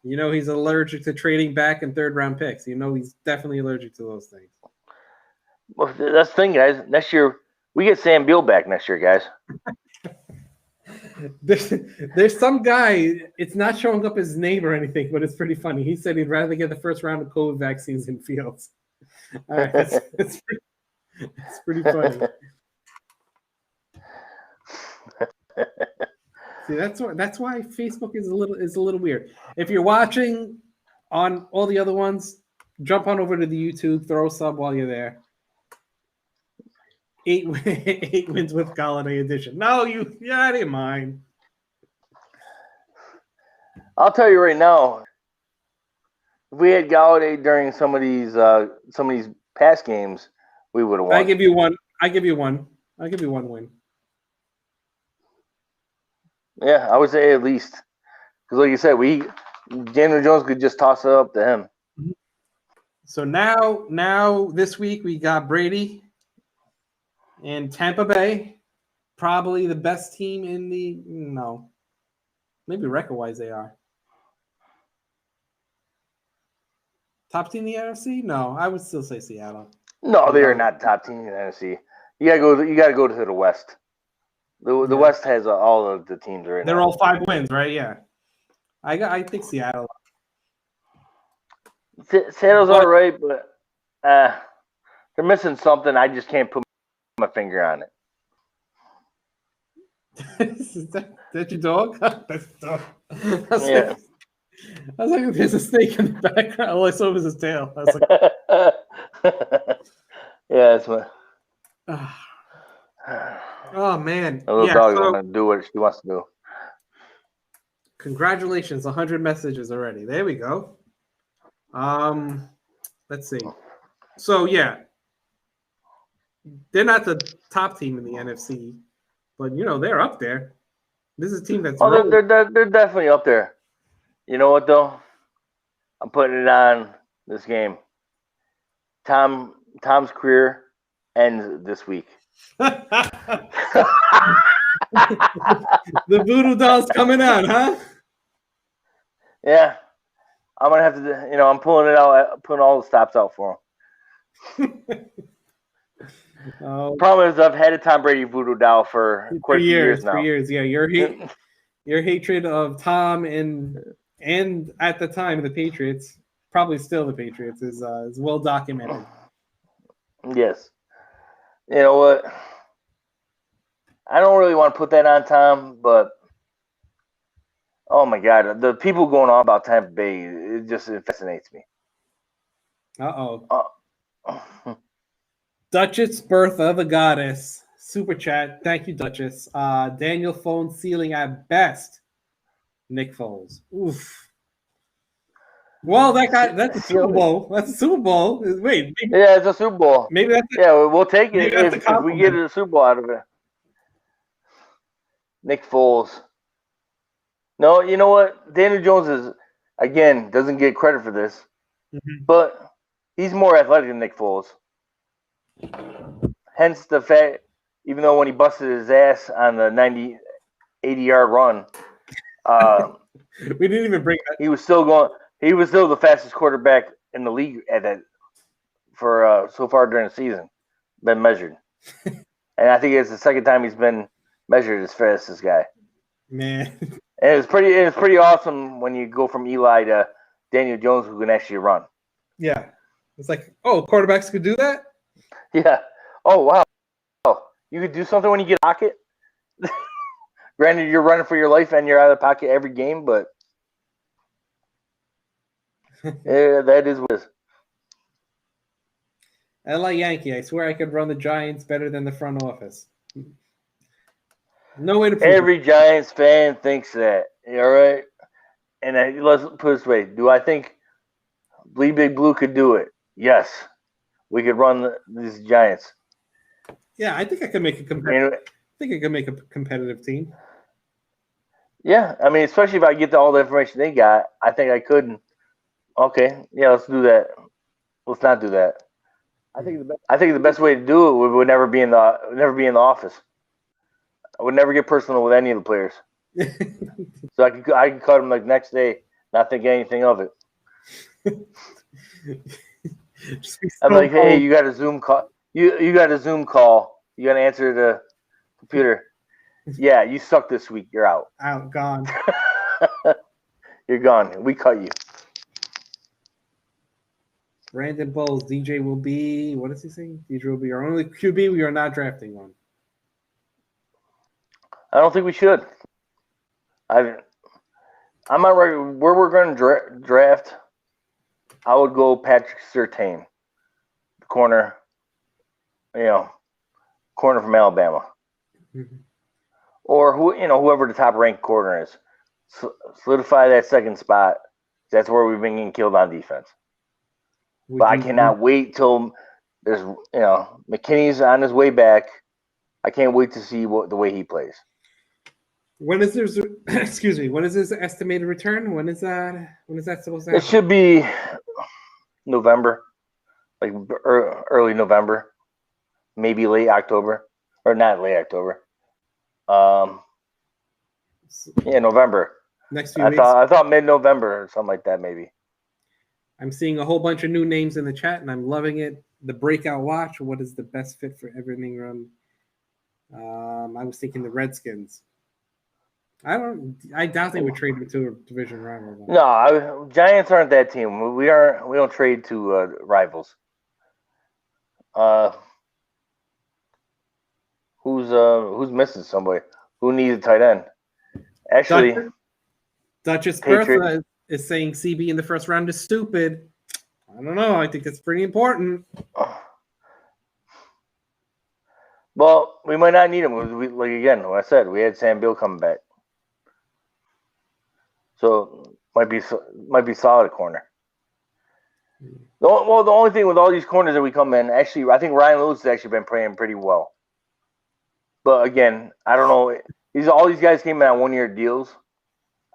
Speaker 1: He's allergic to trading back and 3rd-round picks. He's definitely allergic to those things.
Speaker 2: Well, that's the thing, guys. Next year, we get Sam Beal back next year, guys.
Speaker 1: There's some guy, it's not showing up his name or anything, but it's pretty funny. He said he'd rather get the first round of COVID vaccines than Fields. All right, it's pretty funny. See, that's why Facebook is a little weird. If you're watching on all the other ones, jump on over to the YouTube, throw a sub while you're there. 8 wins with Golladay edition. No, I didn't mind.
Speaker 2: I'll tell you right now, if we had Golladay during some of these past games, we would have won.
Speaker 1: I give you one. I give you one win.
Speaker 2: Yeah, I would say at least. Because like you said, we Daniel Jones could just toss it up to him.
Speaker 1: So now this week we got Brady and Tampa Bay, probably the best team in the maybe record-wise they are. Top team in the NFC? No, I would still say Seattle.
Speaker 2: No, they are not top team in the NFC. You gotta go to the West. The West has all of the teams right now.
Speaker 1: They're all 5 wins, right? Yeah. I think Seattle.
Speaker 2: Seattle's all right, but they're missing something. I just can't put my finger on it.
Speaker 1: Is that your dog? That's the dog.
Speaker 2: Yeah.
Speaker 1: I was like, there's a snake in the background. All I saw was his tail. I was like,
Speaker 2: yeah, it's my.
Speaker 1: Oh man!
Speaker 2: A little dog is gonna do what she wants to do.
Speaker 1: Congratulations, 100 messages already. There we go. Let's see. So yeah, they're not the top team in the NFC, but they're up there. This is a team that's
Speaker 2: they're definitely up there. You know what though? I'm putting it on this game. Tom's career ends this week.
Speaker 1: The voodoo doll's coming out, huh?
Speaker 2: Yeah. I'm gonna have to I'm pulling it out, putting all the stops out for him. Problem is I've had a Tom Brady voodoo doll for quite a few years now.
Speaker 1: For years, yeah. Your hatred of Tom and at the time the Patriots, probably still the Patriots, is well documented.
Speaker 2: Yes. You know what? I don't really want to put that on Tom, but oh my God, the people going on about Tampa Bay, it fascinates me.
Speaker 1: Duchess Bertha, the goddess, super chat. Thank you, Duchess. Daniel phone ceiling at best. Nick Foles. Oof. Well, that's a Super Bowl. That's a Super Bowl. Wait.
Speaker 2: Yeah, it's a Super Bowl.
Speaker 1: Maybe that's
Speaker 2: we'll take it if we get a Super Bowl out of it. Nick Foles. No, you know what? Daniel Jones doesn't get credit for this, but he's more athletic than Nick Foles. Hence the fact, even though when he busted his ass on the 80-yard run,
Speaker 1: we didn't even bring that.
Speaker 2: He was still the fastest quarterback in the league at that for so far during the season, been measured. And I think it's the second time he's been measured as fast as this guy.
Speaker 1: Man.
Speaker 2: And it's pretty awesome when you go from Eli to Daniel Jones, who can actually run.
Speaker 1: Yeah. It's like, quarterbacks could do that?
Speaker 2: Yeah. Oh, wow. Oh, you could do something when you get a pocket? Granted, you're running for your life and you're out of the pocket every game, but yeah, that is what it is.
Speaker 1: LA Yankee, I swear I could run the Giants better than the front office. No way to prove
Speaker 2: Every Giants fan thinks that. All right? And let's put it this way. Do I think Bleedbigblue could do it? Yes. We could run these Giants.
Speaker 1: Yeah, I think I could make a competitive team.
Speaker 2: Yeah, I mean, especially if I get all the information they got, I think I could. Okay, yeah, let's do that. Let's not do that. I think the best way to do it would never be in the office. I would never get personal with any of the players. So I could cut them like next day, not think anything of it. I'm like, hey, you got a Zoom call. You got a Zoom call. You got to answer the computer. Yeah, you suck this week. You're out.
Speaker 1: Out, gone.
Speaker 2: You're gone. We cut you.
Speaker 1: Brandon Bowles, DJ will be, what is he saying? DJ will be our only QB. We are not drafting one.
Speaker 2: I don't think we should. I'm not right where we're going to draft. I would go Patrick Surtain, corner from Alabama, or whoever the top ranked corner is. Solidify that second spot. That's where we've been getting killed on defense. But I cannot wait till there's McKinney's on his way back. I can't wait to see the way he plays.
Speaker 1: When is this? Excuse me. When is this estimated return? When is that? When is that supposed to
Speaker 2: It
Speaker 1: happen?
Speaker 2: should be November, like early November, maybe late October, or not late October. Yeah, November.
Speaker 1: Next few
Speaker 2: I
Speaker 1: weeks.
Speaker 2: thought mid-November or something like that, maybe.
Speaker 1: I'm seeing a whole bunch of new names in the chat, and I'm loving it. The breakout watch. What is the best fit for Evan Ingram? I was thinking the Redskins. I doubt they would trade him to a division rival.
Speaker 2: No, Giants aren't that team. We don't trade to rivals. Who's missing somebody? Who needs a tight end? Actually,
Speaker 1: Duchess
Speaker 2: Patriot.
Speaker 1: Bertha is saying CB in the first round is stupid. I don't know. I think it's pretty important.
Speaker 2: Well, we might not need him. Like again, like I said, we had Sam Bill coming back, so might be solid at corner. The only thing with all these corners that we come in, actually, I think Ryan Lewis has actually been playing pretty well. But again, I don't know. All these guys came in on 1-year deals.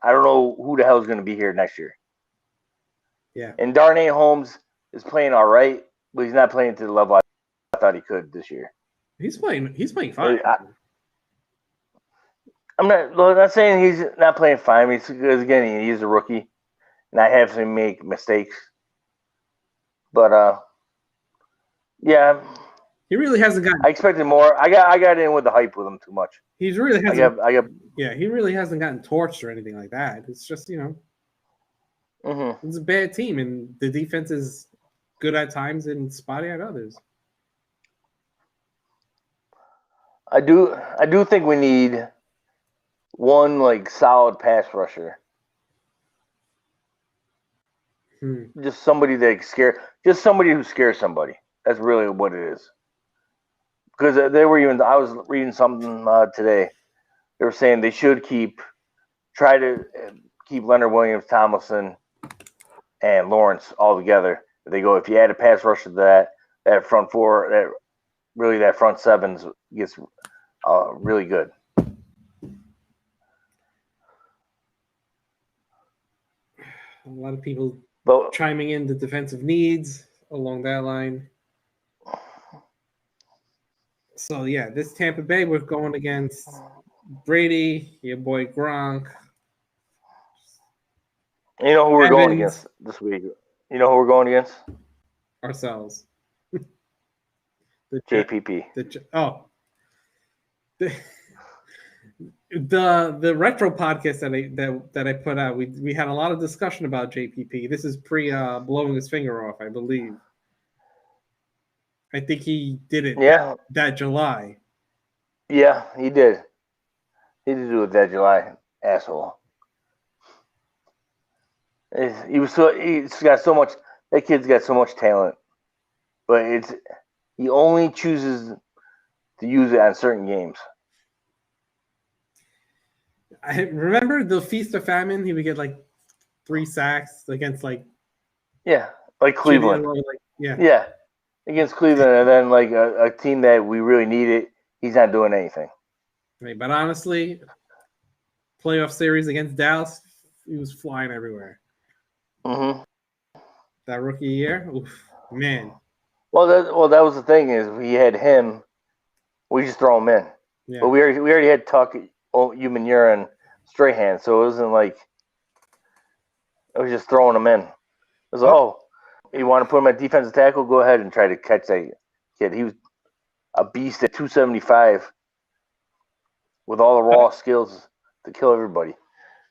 Speaker 2: I don't know who the hell is going to be here next year.
Speaker 1: Yeah.
Speaker 2: And Darnay Holmes is playing all right, but he's not playing to the level I thought he could this year.
Speaker 1: He's playing fine.
Speaker 2: I'm not saying he's not playing fine. Because again, he's a rookie, and I have him make mistakes. But yeah,
Speaker 1: he really hasn't gotten.
Speaker 2: I expected more. I got in with the hype with him too much.
Speaker 1: He's really hasn't.
Speaker 2: Yeah,
Speaker 1: he really hasn't gotten torched or anything like that. It's just it's a bad team, and the defense is good at times and spotty at others.
Speaker 2: I do think we need one like solid pass rusher. Just somebody who scares somebody. That's really what it is. Because I was reading something today. They were saying they should try to keep Leonard Williams, Tomlinson, and Lawrence all together. They go, if you add a pass rusher to that front four, that front sevens gets really good.
Speaker 1: A lot of people chiming in the defensive needs along that line. So yeah, this Tampa Bay, we're going against Brady, your boy Gronk.
Speaker 2: You know who we're going against this week? You know who we're going against?
Speaker 1: Ourselves.
Speaker 2: The JPP.
Speaker 1: The retro podcast that I put out, we had a lot of discussion about JPP. This is pre blowing his finger off, I believe. I think he did it that July.
Speaker 2: Yeah, he did. He did do it that July, asshole. He's got so much. That kid's got so much talent, but he only chooses to use it on certain games.
Speaker 1: I remember the Feast of Famine. He would get like 3 sacks against like
Speaker 2: Cleveland. Against Cleveland, and then like a team that we really needed, he's not doing anything.
Speaker 1: Right, but honestly, playoff series against Dallas, he was flying everywhere.
Speaker 2: Mm-hmm.
Speaker 1: That rookie year, man.
Speaker 2: Well, that was the thing is we had him. We just throw him in, but we already had Tuck, Umanura, and Strahan, so it wasn't like I was just throwing him in. It was you want to put him at defensive tackle? Go ahead and try to catch that kid. He was a beast at 275 with all the raw skills to kill everybody.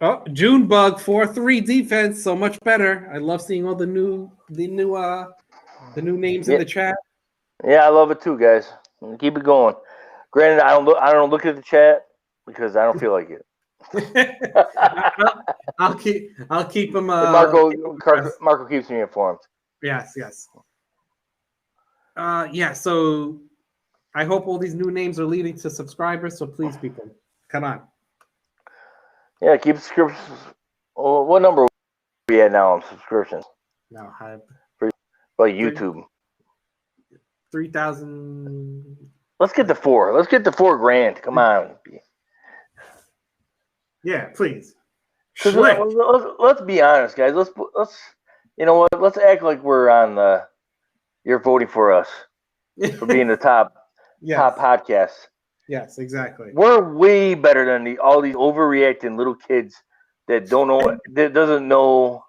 Speaker 1: Oh, Junebug 4-3 defense, so much better. I love seeing all the new names in the chat.
Speaker 2: Yeah, I love it too, guys. Keep it going. Granted, I don't look at the chat because I don't feel like it.
Speaker 1: I'll keep him.
Speaker 2: Marco keeps me informed.
Speaker 1: Yes. So I hope all these new names are leading to subscribers. So please, people, come on.
Speaker 2: Yeah, keep subscriptions. What number are we at now on subscriptions?
Speaker 1: No,
Speaker 2: like YouTube.
Speaker 1: 3,000.
Speaker 2: Let's get to 4. Let's get to $4,000. Come on.
Speaker 1: Yeah, please.
Speaker 2: Because
Speaker 1: Schlick.
Speaker 2: let's be honest, guys. Let's you know what? Let's act like we're on the. You're voting for us for being the top podcast.
Speaker 1: Yes, exactly.
Speaker 2: We're way better than all these overreacting little kids that doesn't know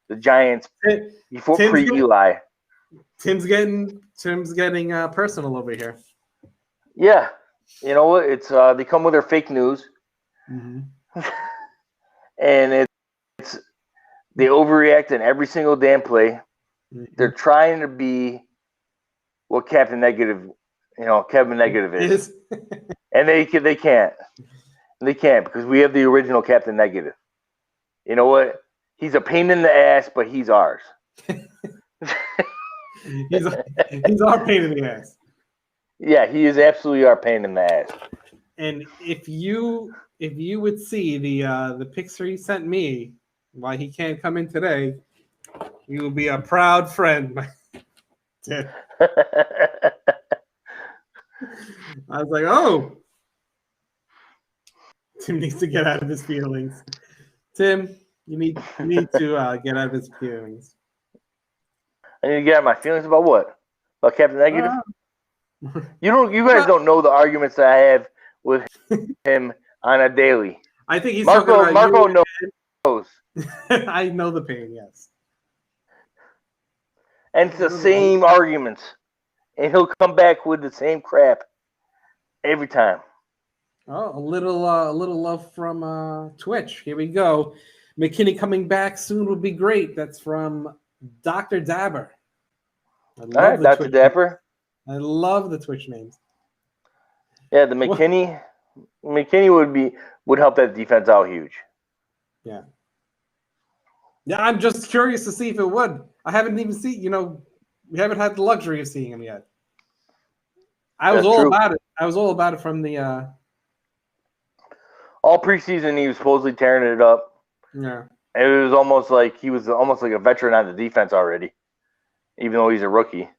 Speaker 2: the Giants before pre-Eli.
Speaker 1: Tim's getting personal over here.
Speaker 2: Yeah, you know what? It's they come with their fake news,
Speaker 1: mm-hmm.
Speaker 2: and it's they overreact in every single damn play. Mm-hmm. They're trying to be what Captain Negative is, and they can't. They can't because we have the original Captain Negative. You know what? He's a pain in the ass, but he's ours.
Speaker 1: he's our pain in the ass.
Speaker 2: Yeah, he is absolutely our pain in the ass.
Speaker 1: And if you would see the picture he sent me, why he can't come in today, you will be a proud friend. I was like, oh, Tim needs to get out of his feelings. Tim, you need to get out of his feelings.
Speaker 2: I need to get out of my feelings about what? About Captain Negative? You guys don't know the arguments that I have with him on a daily.
Speaker 1: I think he's
Speaker 2: Marco knows.
Speaker 1: I know the pain, yes.
Speaker 2: And it's the same arguments. And he'll come back with the same crap every time.
Speaker 1: Oh, a little love from Twitch. Here we go. McKinney coming back soon would be great. That's from Dr. Dabber.
Speaker 2: All right, Dr. Dabber.
Speaker 1: I love the Twitch names.
Speaker 2: Yeah, the McKinney would help that defense out huge.
Speaker 1: Yeah. Yeah, I'm just curious to see if it would. I haven't even seen, we haven't had the luxury of seeing him yet. I was all about it. I was all about it from the
Speaker 2: all preseason he was supposedly tearing it up.
Speaker 1: Yeah.
Speaker 2: It was almost like he was almost like a veteran on the defense already, even though he's a rookie.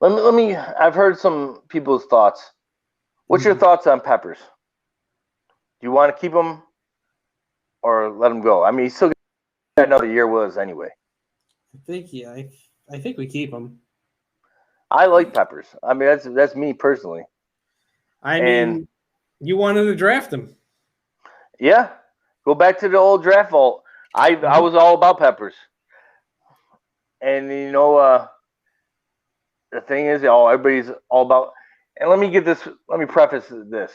Speaker 2: Let me. I've heard some people's thoughts. What's your thoughts on Peppers? Do you want to keep him or let him go? I mean, he's still got another year with us anyway.
Speaker 1: I think we keep him.
Speaker 2: I like Peppers. I mean, that's me personally.
Speaker 1: I mean, you wanted to draft him.
Speaker 2: Yeah, go back to the old draft vault. I was all about Peppers, and the thing is, everybody's all about. And let me preface this.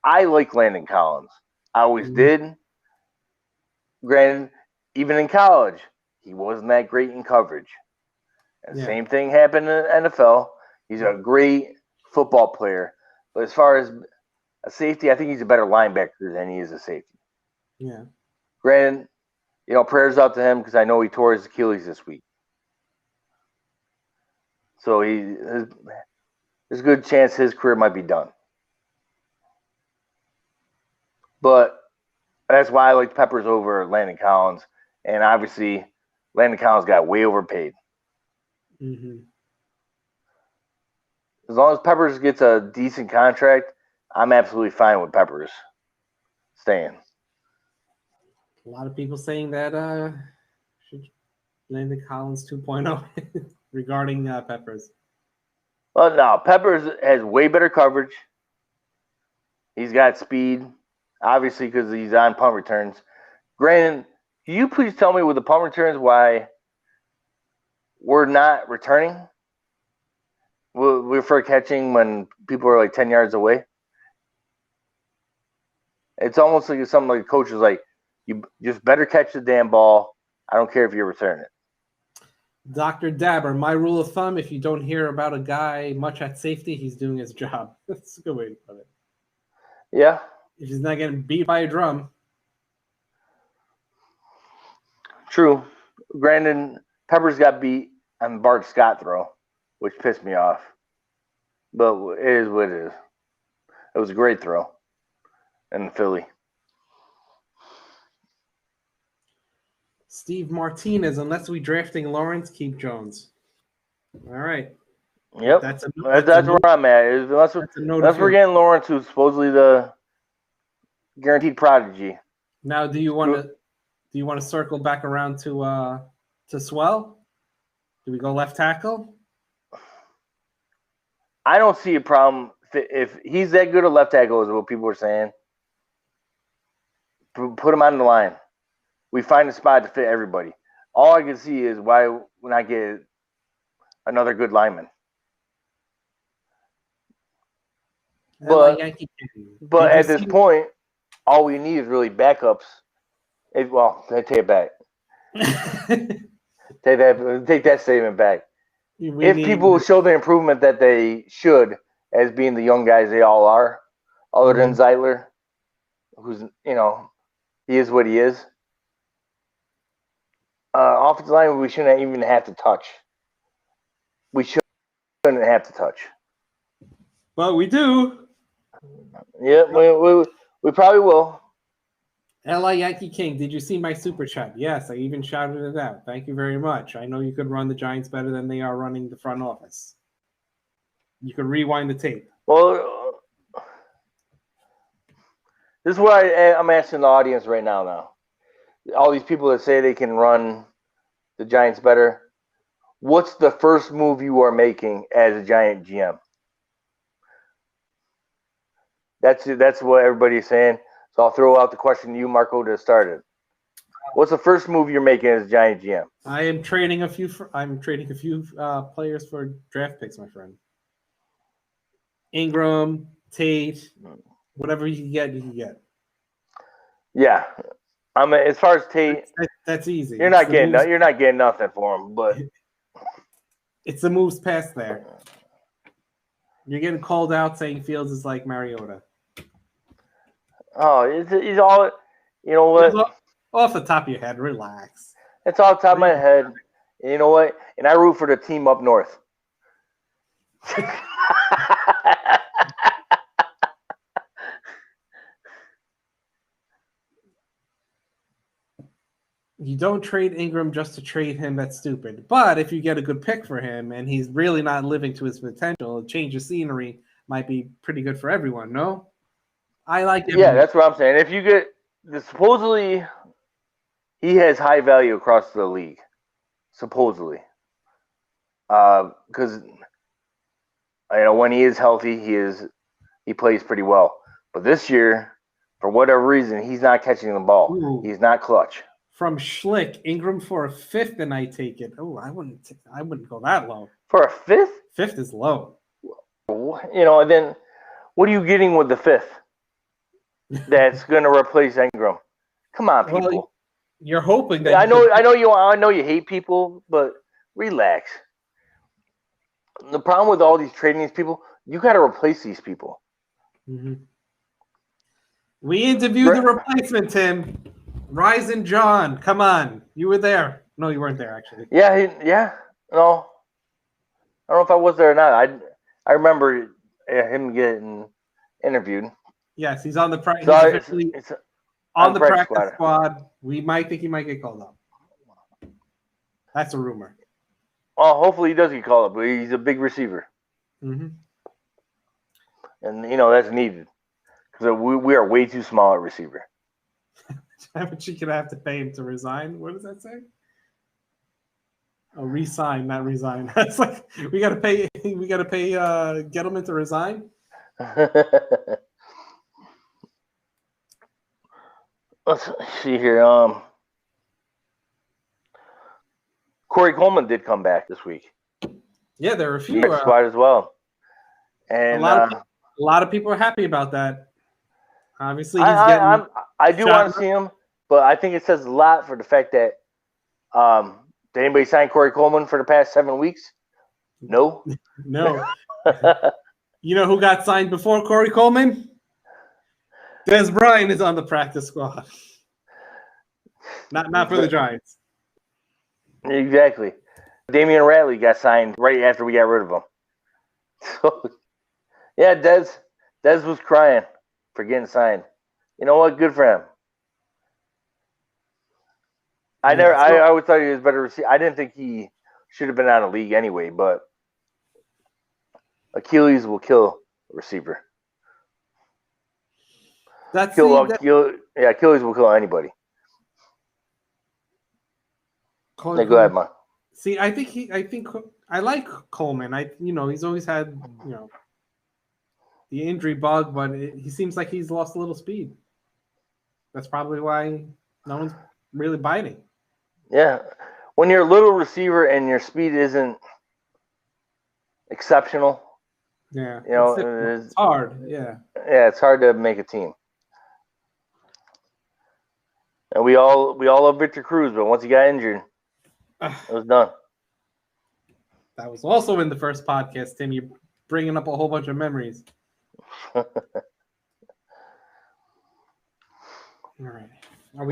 Speaker 2: I like Landon Collins. I always did. Granted, even in college, he wasn't that great in coverage. And same thing happened in the NFL. He's a great football player. But as far as a safety, I think he's a better linebacker than he is a safety.
Speaker 1: Yeah.
Speaker 2: Granted, prayers out to him because I know he tore his Achilles this week. So there's a good chance his career might be done. But that's why I like Peppers over Landon Collins. And obviously, Landon Collins got way overpaid.
Speaker 1: Mm-hmm.
Speaker 2: As long as Peppers gets a decent contract, I'm absolutely fine with Peppers staying.
Speaker 1: A lot of people saying that should Landon Collins 2.0 regarding Peppers.
Speaker 2: Well, no, Peppers has way better coverage. He's got speed, obviously, because he's on punt returns. Granted, can you please tell me with the punt returns why we're not returning? We're for catching when people are like 10 yards away. It's almost like something like a coach is like, you just better catch the damn ball. I don't care if you return it.
Speaker 1: Dr. Dabber, my rule of thumb, if you don't hear about a guy much at safety, he's doing his job. That's a good way to put it.
Speaker 2: Yeah.
Speaker 1: If he's not getting beat by a drum.
Speaker 2: True. Granted, Peppers got beat on the Bart Scott throw, which pissed me off. But it is what it is. It was a great throw in Philly.
Speaker 1: Steve Martinez, unless we drafting Lawrence, keep Jones. All right.
Speaker 2: Yep. That's where I'm at. Unless we're getting Lawrence, who's supposedly the guaranteed prodigy.
Speaker 1: Now, do you want to circle back around to Swell? Do we go left tackle?
Speaker 2: I don't see a problem if he's that good a left tackle, is what people are saying. Put him on the line. We find a spot to fit everybody. All I can see is why we not get another good lineman. But at this point, all we need is really backups. I take it back. Take that statement back. If people show the improvement that they should, as being the young guys they all are, other than Zeitler, who's, he is what he is. Offensive line, we shouldn't even have to touch. We shouldn't have to touch.
Speaker 1: But we do.
Speaker 2: Yeah, we probably will.
Speaker 1: LA Yankee King, did you see my super chat? Yes, I even shouted it out. Thank you very much. I know you could run the Giants better than they are running the front office. You could rewind the tape.
Speaker 2: Well, this is what I'm asking the audience right now. All these people that say they can run the Giants better, what's the first move you are making as a Giant GM? That's what everybody's saying. So I'll throw out the question to you, Marco, to start it. What's the first move you're making as a Giant GM?
Speaker 1: I am trading a few. I'm trading a few players for draft picks, my friend. Ingram, Tate, whatever you can get, you can get.
Speaker 2: Yeah, as far as Tate,
Speaker 1: that's easy.
Speaker 2: You're not getting nothing for him, but
Speaker 1: it's the moves past there. You're getting called out saying Fields is like Mariota.
Speaker 2: Oh, he's all. You know what?
Speaker 1: Off the top of your head, relax.
Speaker 2: It's all top of my head. And you know what? And I root for the team up north.
Speaker 1: You don't trade Ingram just to trade him. That's stupid. But if you get a good pick for him and he's really not living to his potential, a change of scenery might be pretty good for everyone, no? I like him.
Speaker 2: Yeah, that's what I'm saying. If you get supposedly he has high value across the league. Supposedly. Because when he is healthy, he plays pretty well. But this year, for whatever reason, he's not catching the ball. Ooh. He's not clutch.
Speaker 1: From Schlick, Ingram for a fifth, and I take it. Oh, I wouldn't go that low.
Speaker 2: For a fifth?
Speaker 1: Fifth is low.
Speaker 2: And then what are you getting with the fifth that's going to replace Ingram? Come on, people. Well,
Speaker 1: you're hoping that.
Speaker 2: I know you hate people, but relax. The problem with all these trading these people, you got to replace these people.
Speaker 1: Mm-hmm. We interviewed the replacement, Tim. Rising John, come on. You were there. No, you weren't there, actually.
Speaker 2: Yeah. No. I don't know if I was there or not. I remember him getting interviewed.
Speaker 1: Yes, he's on the practice squad. We might think he might get called up. That's a rumor.
Speaker 2: Well, hopefully he does get called up, but he's a big receiver.
Speaker 1: Mm-hmm.
Speaker 2: And, that's needed. Because we are way too small at receiver.
Speaker 1: How much you gonna have to pay him to resign? What does that say? Oh, resign, not resign. That's like we gotta pay Gettleman to resign.
Speaker 2: Let's see here. Corey Coleman did come back this week.
Speaker 1: Yeah, there are a few
Speaker 2: squad as well, and
Speaker 1: a lot of people are happy about that. Obviously,
Speaker 2: I do want to see him, but I think it says a lot for the fact that did anybody sign Corey Coleman for the past 7 weeks? No.
Speaker 1: No. You know who got signed before Corey Coleman? Des Bryant is on the practice squad. Not for the Giants.
Speaker 2: Exactly. Damian Ratley got signed right after we got rid of him. So, yeah, Des was crying for getting signed. You know what? Good for him. I always thought he was better receiver. I didn't think he should have been out of the league anyway, but Achilles will kill a receiver. Achilles will kill anybody.
Speaker 1: Go
Speaker 2: ahead, man.
Speaker 1: See, I think I like Coleman. He's always had the injury bug, but he seems like he's lost a little speed. That's probably why no one's really biting.
Speaker 2: Yeah, when you're a little receiver and your speed isn't exceptional,
Speaker 1: yeah, it's hard. Yeah,
Speaker 2: it's hard to make a team. And we all love Victor Cruz, but once he got injured, it was done.
Speaker 1: That was also in the first podcast, Tim. You're bringing up a whole bunch of memories. All right. Are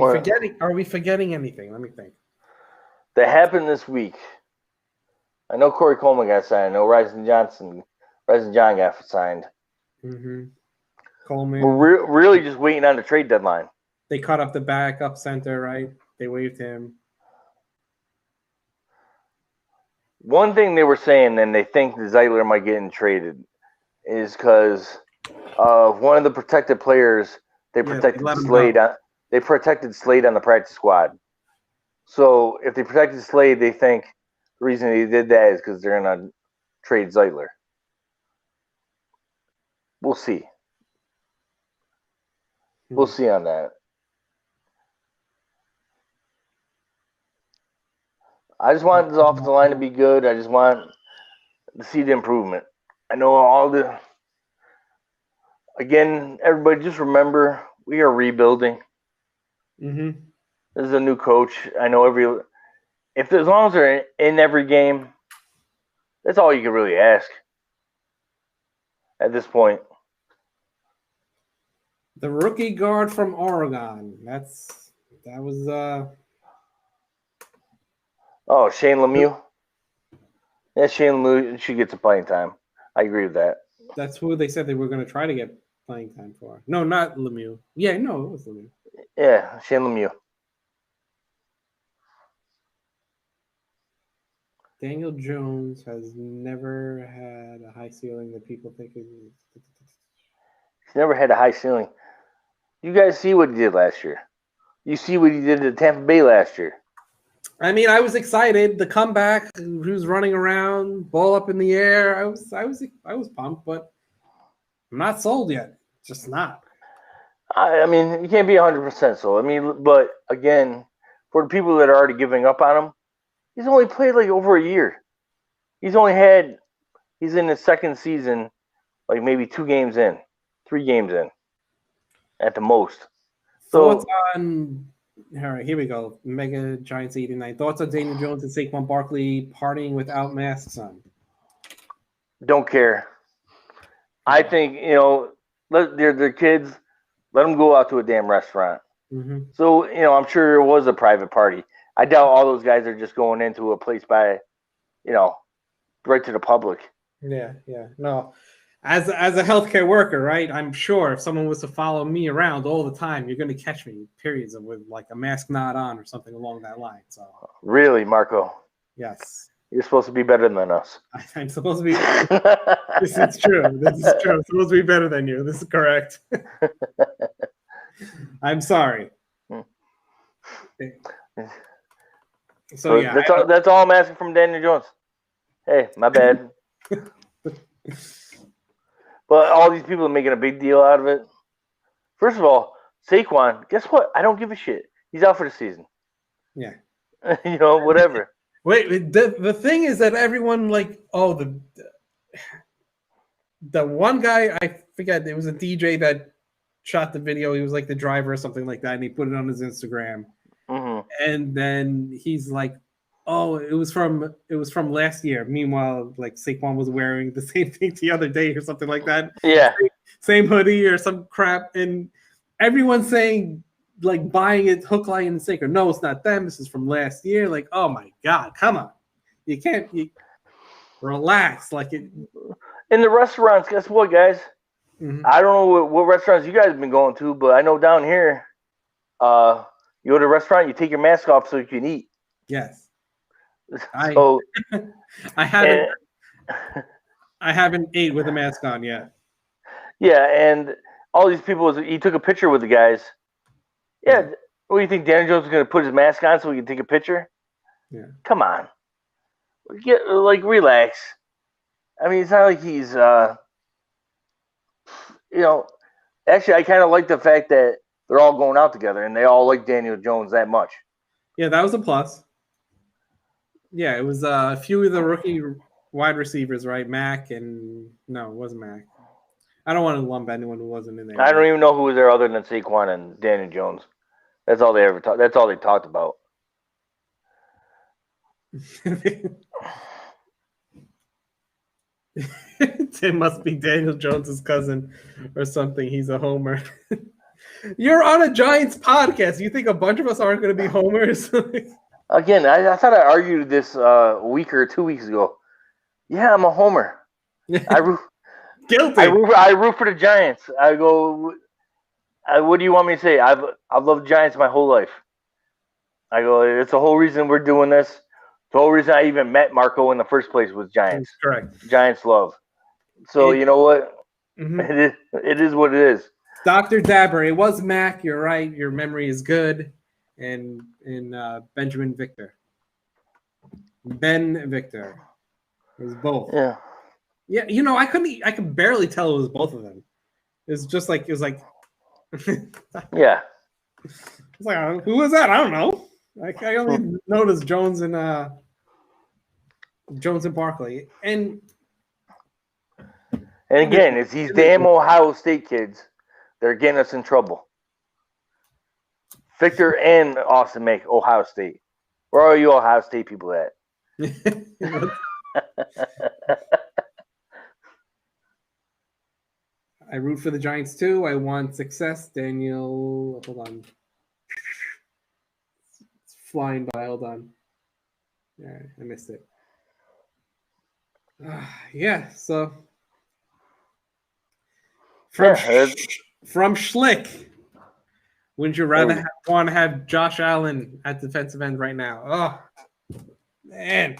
Speaker 1: we forgetting anything? Let me think.
Speaker 2: That happened this week. I know Corey Coleman got signed. I know Ryzen John got signed.
Speaker 1: Mm-hmm. Coleman.
Speaker 2: We're really just waiting on the trade deadline.
Speaker 1: They cut up the backup center, right? They waived him.
Speaker 2: One thing they were saying, and they think Zeitler might get traded, is because of one of the protected players. They protected Slade. They protected Slade on the practice squad. So if they protected Slade, they think the reason they did that is because they're going to trade Zeitler. We'll see. We'll see on that. I just want this offensive line to be good. I just want to see the improvement. I know again, everybody just remember, we are rebuilding.
Speaker 1: Mm-hmm.
Speaker 2: This is a new coach. I know as long as they're in every game, that's all you can really ask at this point.
Speaker 1: The rookie guard from Oregon. That was
Speaker 2: Shane Lemieux. Yeah, Shane Lemieux should get some playing time. I agree with that.
Speaker 1: That's who they said they were going to try to get playing time for. No, not Lemieux. Yeah, no, it was Lemieux.
Speaker 2: Yeah, Shane Lemieux.
Speaker 1: Daniel Jones has never had a high ceiling that people think is.
Speaker 2: He's never had a high ceiling. You guys see what he did last year. You see what he did to Tampa Bay last year.
Speaker 1: I mean, I was excited. The comeback, he was running around, ball up in the air. I was pumped, but I'm not sold yet. Just not.
Speaker 2: I mean, you can't be 100% sold. I mean, but again, for the people that are already giving up on him, he's only played like over a year. He's in his second season, like maybe 2 games in, 3 games in, at the most.
Speaker 1: Thoughts on? All right, here we go. Mega Giants 89. Thoughts on Daniel Jones and Saquon Barkley partying without masks on?
Speaker 2: Don't care. I think, they're kids. Let them go out to a damn restaurant.
Speaker 1: Mm-hmm.
Speaker 2: So, I'm sure it was a private party. I doubt all those guys are just going into a place by, right to the public.
Speaker 1: Yeah. No. As a healthcare worker, right? I'm sure if someone was to follow me around all the time, you're going to catch me periods with like a mask not on or something along that line. So
Speaker 2: really, Marco?
Speaker 1: Yes.
Speaker 2: You're supposed to be better than us.
Speaker 1: I'm supposed to be. This is true. I'm supposed to be better than you. This is correct. I'm sorry. So yeah,
Speaker 2: that's all I'm asking from Daniel Jones. Hey, my bad. But all these people are making a big deal out of it. First of all, Saquon, guess what? I don't give a shit. He's out for the season.
Speaker 1: Yeah.
Speaker 2: Whatever.
Speaker 1: Wait, the thing is that everyone the one guy, I forget, there was a DJ that shot the video. He was like the driver or something like that, and he put it on his Instagram.
Speaker 2: Mm-hmm.
Speaker 1: And then he's like, "Oh, it was from last year." Meanwhile, like Saquon was wearing the same thing the other day or something like that.
Speaker 2: Yeah,
Speaker 1: same hoodie or some crap, and everyone's saying like buying it hook, line, and sinker. No, it's not them. This is from last year. Like, oh my god, come on, you can't relax. Like it
Speaker 2: in the restaurants. Guess what, guys? Mm-hmm. I don't know what restaurants you guys have been going to, but I know down here, you go to a restaurant, you take your mask off so you can eat.
Speaker 1: Yes.
Speaker 2: So
Speaker 1: I haven't ate with a mask on yet.
Speaker 2: Yeah, and all these people, he took a picture with the guys. Yeah. What do you think? Daniel Jones is going to put his mask on so we can take a picture?
Speaker 1: Yeah.
Speaker 2: Come on. Relax. I mean, it's not like he's, actually, I kind of like the fact that they're all going out together and they all like Daniel Jones that much.
Speaker 1: Yeah, that was a plus. Yeah, it was a few of the rookie wide receivers, right? Mac and no, it wasn't Mac. I don't want to lump anyone who wasn't in there.
Speaker 2: I don't even know who was there other than Saquon and Daniel Jones. That's all they ever talked. That's all they talked about.
Speaker 1: Tim must be Daniel Jones's cousin or something. He's a homer. You're on a Giants podcast. You think a bunch of us aren't going to be homers?
Speaker 2: Again, I thought I argued this a week or 2 weeks ago. Yeah, I'm a homer.
Speaker 1: Guilty.
Speaker 2: I root for the Giants. I go. What do you want me to say? I've loved Giants my whole life. I go. It's the whole reason we're doing this. The whole reason I even met Marco in the first place was Giants.
Speaker 1: That's correct.
Speaker 2: Giants love. So you know what?
Speaker 1: Mm-hmm.
Speaker 2: It is what it is.
Speaker 1: Dr. Dabber, it was Mac. You're right. Your memory is good. And Benjamin Victor. Ben Victor. It was both.
Speaker 2: Yeah.
Speaker 1: Yeah, I could barely tell it was both of them. It was like
Speaker 2: yeah.
Speaker 1: It's like, who was that? I don't know. I only noticed Jones and Barkley. And
Speaker 2: again, it's these damn Ohio State kids that are getting us in trouble. Victor and Austin make Ohio State. Where are you Ohio State people at?
Speaker 1: I root for the Giants too. I want success. Daniel, hold on. It's flying by. Hold on. Yeah, I missed it. Yeah, so from Schlick, wouldn't you rather want to have Josh Allen at defensive end right now? Oh, man.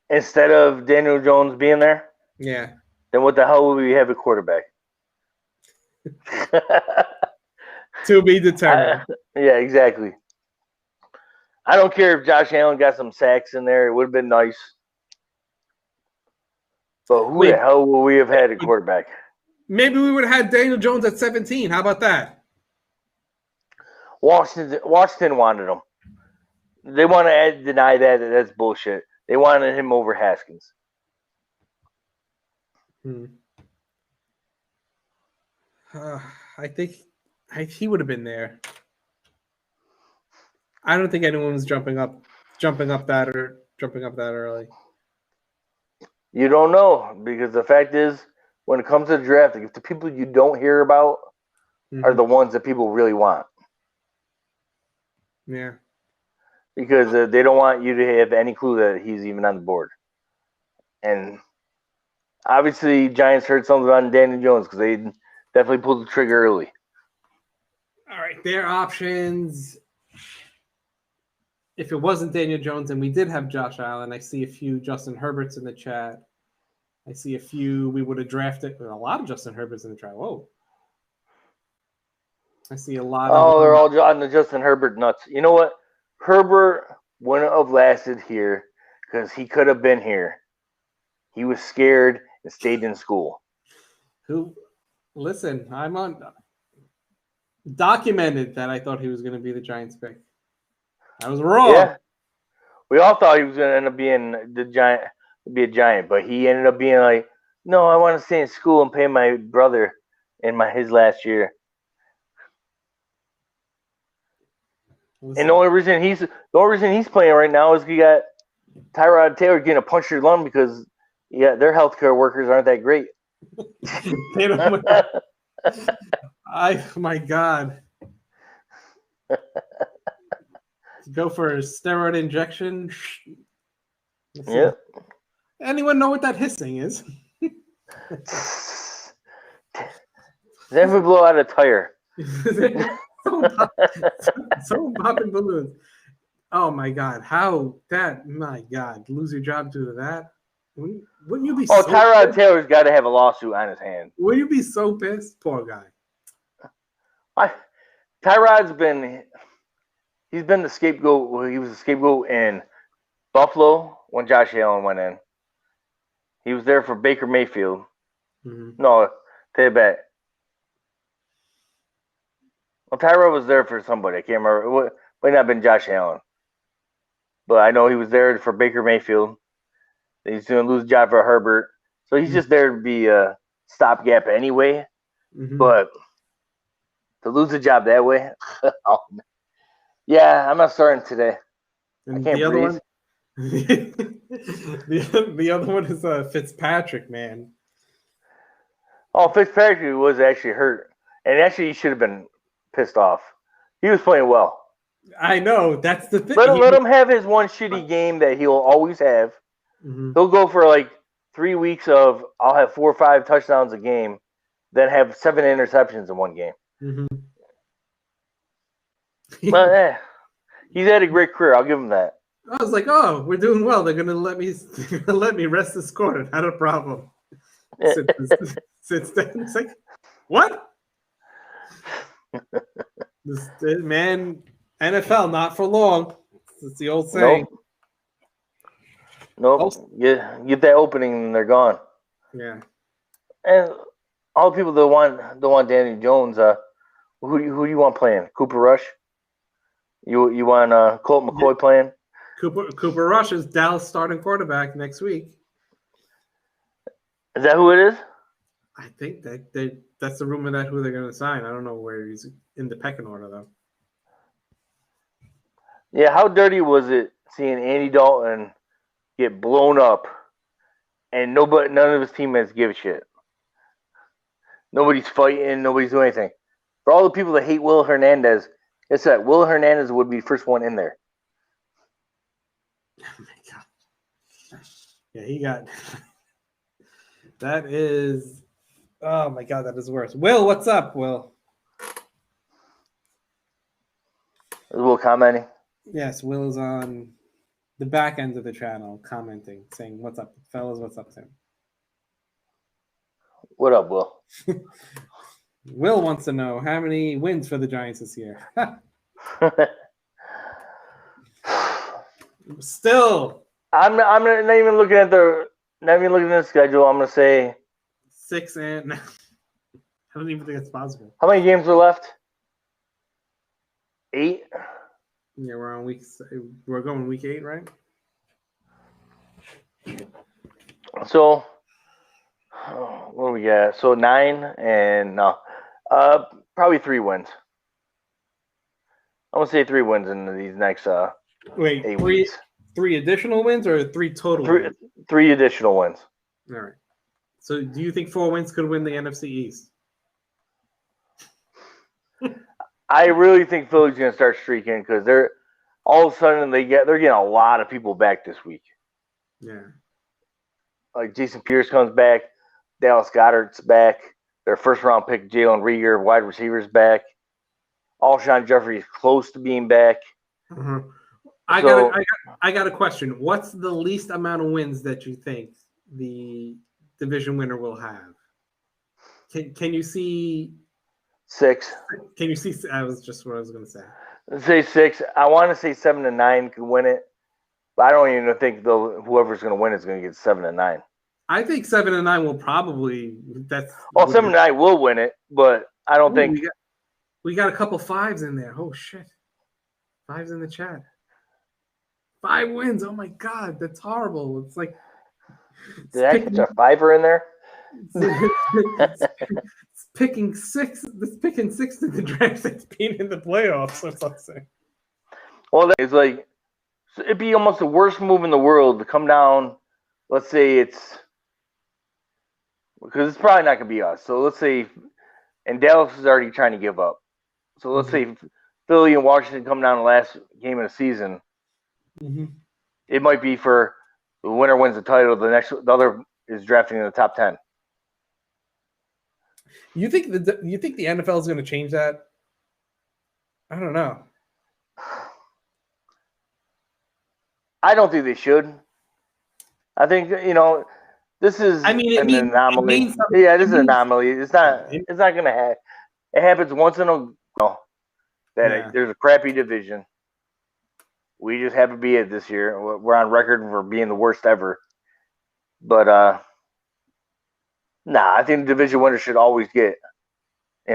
Speaker 2: Instead of Daniel Jones being there?
Speaker 1: Yeah.
Speaker 2: Then what the hell would we have a quarterback?
Speaker 1: To be determined.
Speaker 2: Yeah, exactly. I don't care if Josh Allen got some sacks in there. It would have been nice. But who the hell would we have had a quarterback?
Speaker 1: Maybe we would have had Daniel Jones at 17. How about that?
Speaker 2: Washington wanted him. They want to deny that. That's bullshit. They wanted him over Haskins.
Speaker 1: I think he would have been there. I don't think anyone was jumping up that early.
Speaker 2: You don't know, because the fact is, when it comes to drafting, if the people you don't hear about are the ones that people really want.
Speaker 1: Yeah.
Speaker 2: Because they don't want you to have any clue that he's even on the board. And obviously, Giants heard something on Daniel Jones because they definitely pulled the trigger early.
Speaker 1: All right, their options. If it wasn't Daniel Jones and we did have Josh Allen, I see a few Justin Herberts in the chat. I see a few we would have drafted. A lot of Justin Herberts in the chat. Whoa. I see a lot of.
Speaker 2: Oh, they're all on the Justin Herbert nuts. You know what? Herbert wouldn't have lasted here because he could have been here. He was scared and stayed in school.
Speaker 1: Listen, I'm on documented that I thought he was going to be the Giants pick. I was wrong.
Speaker 2: Yeah. We all thought he was going to end up being a Giant, but he ended up being like, no, I want to stay in school and pay my brother in his last year. Listen. And the only reason he's playing right now is he got Tyrod Taylor getting a punctured lung because their healthcare workers aren't that great.
Speaker 1: My God. Go for a steroid injection.
Speaker 2: Yeah.
Speaker 1: Anyone know what that hissing is?
Speaker 2: Then we blow out a tire.
Speaker 1: So popping balloons. Oh my God. My God. Lose your job due to that? Wouldn't you be?
Speaker 2: Oh,
Speaker 1: so
Speaker 2: Tyrod
Speaker 1: pissed?
Speaker 2: Taylor's got to have a lawsuit on his hand.
Speaker 1: Would you be so pissed? Poor guy.
Speaker 2: Tyrod's been the scapegoat. Well, he was the scapegoat in Buffalo when Josh Allen went in. He was there for Baker Mayfield.
Speaker 1: Mm-hmm.
Speaker 2: No, take it back. Well, Tyrod was there for somebody. I can't remember. It might not have been Josh Allen. But I know he was there for Baker Mayfield. He's going to lose a job for Herbert. So he's just there to be a stopgap anyway.
Speaker 1: Mm-hmm.
Speaker 2: But to lose a job that way, oh, yeah, I'm not starting today.
Speaker 1: And
Speaker 2: I can't
Speaker 1: the other
Speaker 2: breathe.
Speaker 1: one, the other one is Fitzpatrick, man.
Speaker 2: Oh, Fitzpatrick was actually hurt. And actually, he should have been pissed off. He was playing well.
Speaker 1: I know. That's the thing.
Speaker 2: Let him have his one shitty game that he'll always have.
Speaker 1: Mm-hmm.
Speaker 2: He'll go for like 3 weeks of I'll have 4 or 5 touchdowns a game, then have 7 interceptions in one game.
Speaker 1: Mm-hmm.
Speaker 2: But he's had a great career. I'll give him that.
Speaker 1: I was like, oh, we're doing well. They're gonna let me rest this quarter. Not a problem. Sits down. It's like, what? This man, NFL, not for long. It's the old saying.
Speaker 2: Nope. Get that opening and they're gone.
Speaker 1: Yeah.
Speaker 2: And all the people that want Danny Jones, who do you want playing? Cooper Rush? You want Colt McCoy playing?
Speaker 1: Cooper Rush is Dallas starting quarterback next week.
Speaker 2: Is that who it is?
Speaker 1: I think that's the rumor that who they're going to sign. I don't know where he's in the pecking order though.
Speaker 2: Yeah, how dirty was it seeing Andy Dalton get blown up and none of his teammates give a shit? Nobody's fighting, nobody's doing anything. For all the people that hate Will Hernandez, it's that Will Hernandez would be the first one in there.
Speaker 1: Oh my god. Yeah, he got that is oh my god, that is worse. Will, what's up, Will?
Speaker 2: Is Will commenting?
Speaker 1: Yes, Will is on the back end of the channel commenting, saying, what's up, fellas, what's up, Tim?
Speaker 2: What up, Will?
Speaker 1: Will wants to know how many wins for the Giants this year. Still,
Speaker 2: I'm not even looking at the schedule. I'm gonna say
Speaker 1: 6 and I don't even think it's possible.
Speaker 2: How many games are left? 8.
Speaker 1: Yeah, we're going week 8, right?
Speaker 2: So what do we got? So 9 and no, probably 3 wins. I'm gonna say 3 wins in these next
Speaker 1: Wait,
Speaker 2: 8
Speaker 1: three
Speaker 2: weeks.
Speaker 1: 3 additional wins or 3 total? Wins?
Speaker 2: 3 additional wins.
Speaker 1: All right. So do you think 4 wins could win the NFC East?
Speaker 2: I really think Philly's gonna start streaking because they're all of a sudden they're getting a lot of people back this week.
Speaker 1: Yeah.
Speaker 2: Like Jason Pierce comes back, Dallas Goedert's back, their first round pick Jalen Reagor, wide receivers back. Alshon Jeffrey is close to being back.
Speaker 1: Uh-huh. I got a question. What's the least amount of wins that you think the division winner will have? Can you see
Speaker 2: 6?
Speaker 1: Can you see? I was just what I was going to say.
Speaker 2: Let's say 6. I want to say 7 and 9 could win it, but I don't even think whoever's going to win is going to get 7 and 9.
Speaker 1: I think 7 and 9 will probably. 7
Speaker 2: and 9 will win it, but I don't think
Speaker 1: we got a couple 5s in there. Oh shit, 5s in the chat. 5 wins. Oh my god, that's horrible. It's like
Speaker 2: did I catch a 5er in there?
Speaker 1: It's picking 6. It's picking 6 in the draft. That's being in the playoffs. That's what I'm saying.
Speaker 2: Well, it's like it'd be almost the worst move in the world to come down. Let's say it's because it's probably not going to be us. So let's say, and Dallas is already trying to give up. So let's say Philly and Washington come down the last game of the season.
Speaker 1: Mm-hmm.
Speaker 2: It might be for the winner wins the title. The other is drafting in the top 10.
Speaker 1: You think the NFL is going to change that? I don't know.
Speaker 2: I don't think they should. I think this is
Speaker 1: I mean,
Speaker 2: an anomaly.
Speaker 1: it means something.
Speaker 2: Yeah, this is an anomaly. It's not gonna happen. It happens once in a while that there's a crappy division. We just happen to be it this year. We're on record for being the worst ever. But I think the division winner should always get, be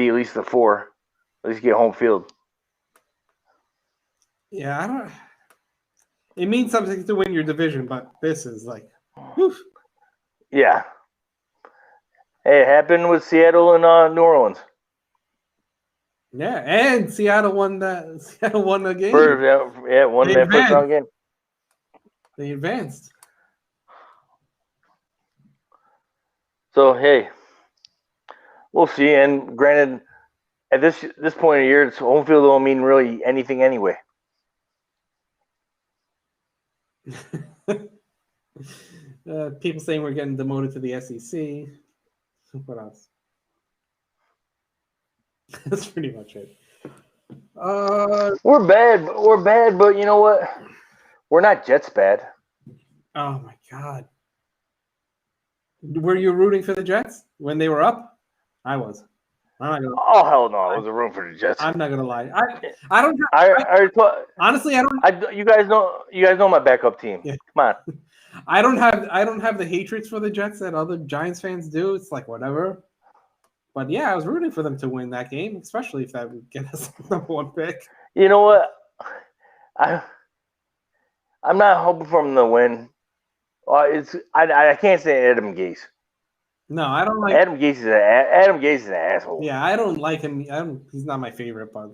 Speaker 2: at least the 4, at least get home field.
Speaker 1: Yeah, I don't. It means something to win your division, but this is like, whew.
Speaker 2: Yeah. Hey, it happened with Seattle and New Orleans.
Speaker 1: Yeah, and Seattle won the game.
Speaker 2: Won that first round game.
Speaker 1: They advanced.
Speaker 2: So hey, we'll see. And granted, at this point of the year, it's home field don't mean really anything anyway.
Speaker 1: People saying we're getting demoted to the SEC. What else? That's pretty much it.
Speaker 2: We're bad, but you know what? We're not Jets bad.
Speaker 1: Oh my God. Were you rooting for the Jets when they were up? I was.
Speaker 2: Oh hell no! I wasn't rooting for the Jets.
Speaker 1: I'm not gonna lie. I don't. Honestly, I don't.
Speaker 2: You guys know my backup team. Yeah. Come on.
Speaker 1: I don't have the hatreds for the Jets that other Giants fans do. It's like whatever. But yeah, I was rooting for them to win that game, especially if that would get us number 1 pick.
Speaker 2: You know what? I'm not hoping for them to win. I can't say Adam Gase.
Speaker 1: No, I don't like
Speaker 2: Adam Gase is an asshole.
Speaker 1: Yeah, I don't like him. He's not my favorite, but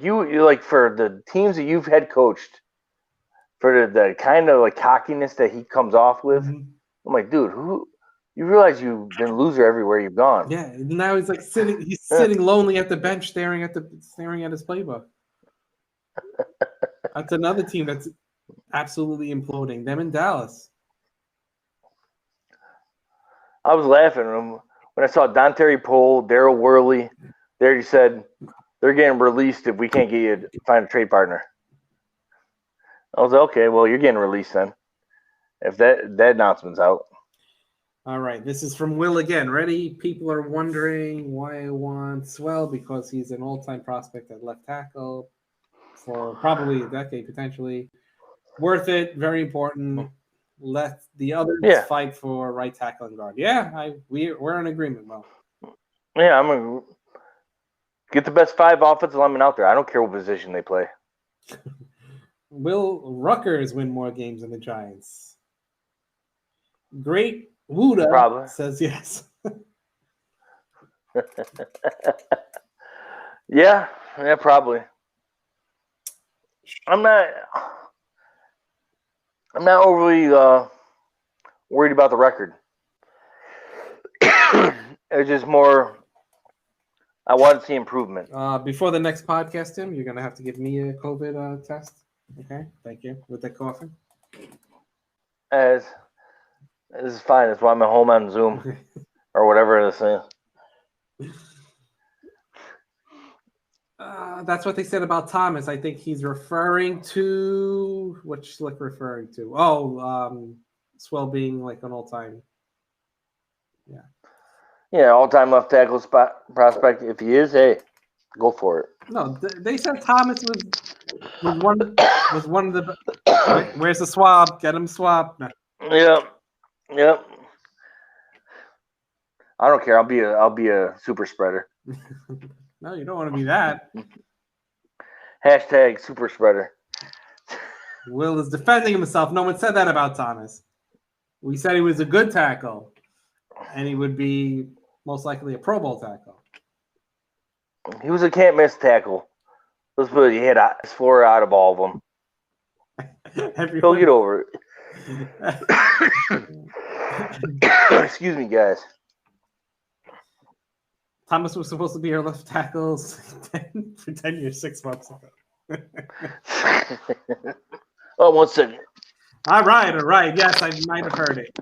Speaker 2: you like for the teams that you've head coached, for the kind of like cockiness that he comes off with. Mm-hmm. I'm like, dude, you realize you've been a loser everywhere you've gone.
Speaker 1: Yeah, now he's like sitting lonely at the bench staring at his playbook. That's another team that's absolutely imploding. Them in Dallas.
Speaker 2: I was laughing when I saw Don Terry Poole, Daryl Worley. They already said they're getting released if we can't get you to find a trade partner. I was like, okay, well, you're getting released then. If that announcement's out.
Speaker 1: All right, this is from Will again. Ready? People are wondering why I want Swell because he's an all-time prospect at left tackle for probably a decade, potentially. Worth it, very important. Let the others fight for right tackle and guard. Yeah, we're in agreement, Will.
Speaker 2: Yeah, I'm gonna get the best 5 offensive linemen out there. I don't care what position they play.
Speaker 1: Will Rutgers win more games than the Giants? Great Wuda says yes.
Speaker 2: Yeah, probably. I'm not overly worried about the record. It's just more I want to see improvement.
Speaker 1: Before the next podcast, Tim, you're going to have to give me a COVID test. Okay, thank you. With that coughing.
Speaker 2: This is fine. That's why I'm at home on Zoom or whatever this is.
Speaker 1: That's what they said about Thomas. I think he's referring to what's like referring to. Oh, Swell being like an all-time. Yeah. Yeah,
Speaker 2: all-time left tackle prospect. If he is, hey, go for it.
Speaker 1: No, they said Thomas was one of the. Where's the swab? Get him swab.
Speaker 2: Yep. I don't care. I'll be a super spreader.
Speaker 1: No, you don't want to be that.
Speaker 2: Hashtag super spreader.
Speaker 1: Will is defending himself. No one said that about Thomas. We said he was a good tackle, and he would be most likely a Pro Bowl tackle.
Speaker 2: He was a can't miss tackle. Let's put it. He had 4 out of all of them. He'll get over it. Excuse me, guys.
Speaker 1: Thomas was supposed to be our left tackle for 10 years, 6 months ago.
Speaker 2: Oh, 1 second.
Speaker 1: All right. Yes, I might have heard it.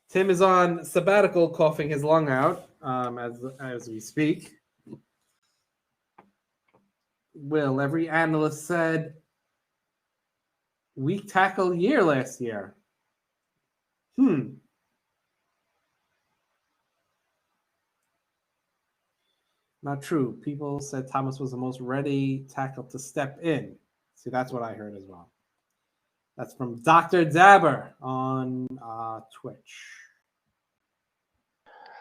Speaker 1: Tim is on sabbatical, coughing his lung out as we speak. Will, every analyst said weak tackle year last year. Not true. People said Thomas was the most ready tackle to step in. See, that's what I heard as well. That's from Dr. Dabber on Twitch.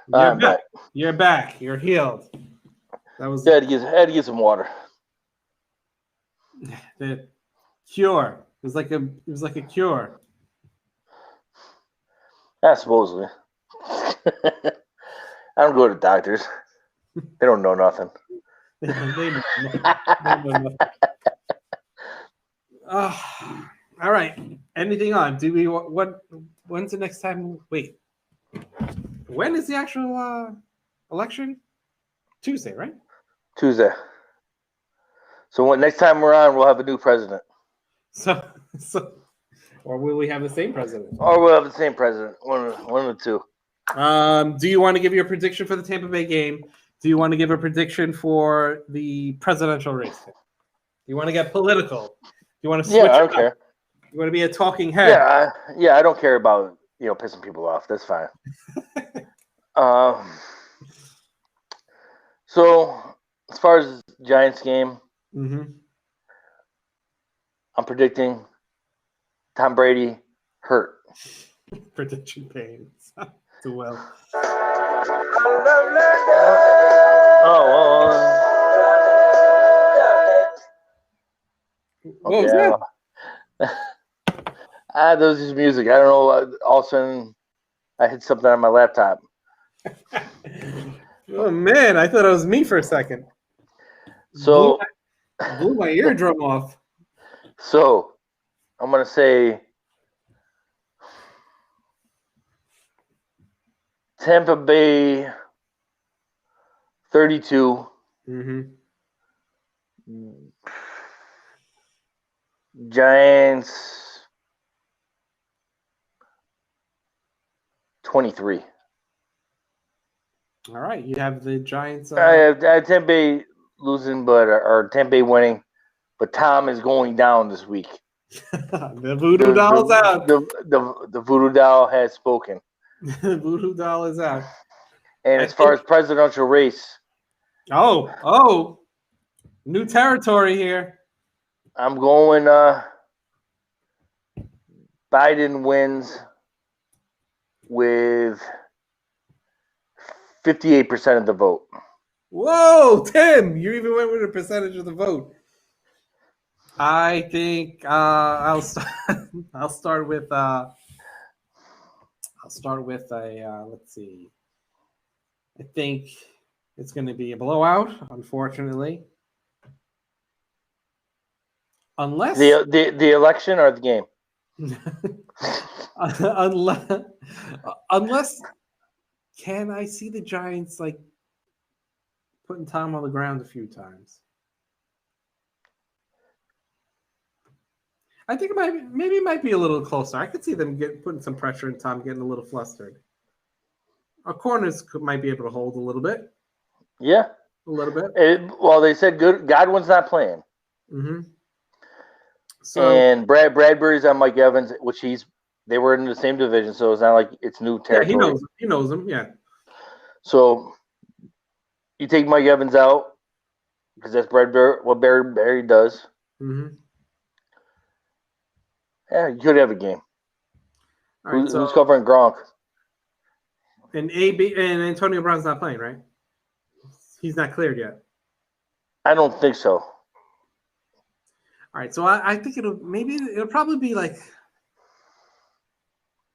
Speaker 1: You're back. You're back. You're healed. That was
Speaker 2: had to get some water.
Speaker 1: The cure. It was like a cure.
Speaker 2: Supposedly. I don't go to doctors. They don't know nothing.
Speaker 1: They know nothing. All right. Anything on? Do we when's the next time? Wait. When is the actual election? Tuesday, right?
Speaker 2: Tuesday. So next time we're on, we'll have a new president.
Speaker 1: So, or will we have the same president?
Speaker 2: Or we'll have the same president. One of the two.
Speaker 1: Do you want to give your prediction for the Tampa Bay game? Do you want to give a prediction for the presidential race? Do you want to get political? Do you want to switch?
Speaker 2: Yeah, I don't care.
Speaker 1: You want to be a talking head?
Speaker 2: I don't care about pissing people off. That's fine. So as far as Giants game, I'm predicting Tom Brady hurt.
Speaker 1: Prediction pains. Too well. What was that?
Speaker 2: That was just music. I don't know. All of a sudden, I hit something on my laptop.
Speaker 1: Oh man, I thought it was me for a second.
Speaker 2: So
Speaker 1: blew my eardrum off.
Speaker 2: So I'm gonna say Tampa Bay 32. Giants 23.
Speaker 1: All right, you have the Giants.
Speaker 2: I have Tampa Bay losing, or Tampa Bay winning, but Tom is going down this week.
Speaker 1: The voodoo doll's out.
Speaker 2: The voodoo doll has spoken.
Speaker 1: The voodoo doll is out.
Speaker 2: And as far as presidential race,
Speaker 1: new territory here.
Speaker 2: I'm going Biden wins with 58% of the vote.
Speaker 1: Whoa, Tim! You even went with a percentage of the vote. I think I'll start with let's see. I think it's going to be a blowout, unfortunately. Unless
Speaker 2: the election or the game.
Speaker 1: unless can I see the Giants like putting Tom on the ground a few times? I think it might be a little closer. I could see them putting some pressure and Tom getting a little flustered. Our corners might be able to hold a little bit.
Speaker 2: Yeah,
Speaker 1: a little bit.
Speaker 2: They said Godwin's not playing.
Speaker 1: So,
Speaker 2: and Bradbury's on Mike Evans, which they were in the same division, so it's not like it's new territory.
Speaker 1: Yeah, he knows him. Yeah.
Speaker 2: So you take Mike Evans out because that's what Bradbury does. Yeah, you could have a game.
Speaker 1: All right,
Speaker 2: who's covering Gronk?
Speaker 1: And Antonio Brown's not playing, right? He's not cleared yet.
Speaker 2: I don't think so.
Speaker 1: All right, so I think it'll probably be like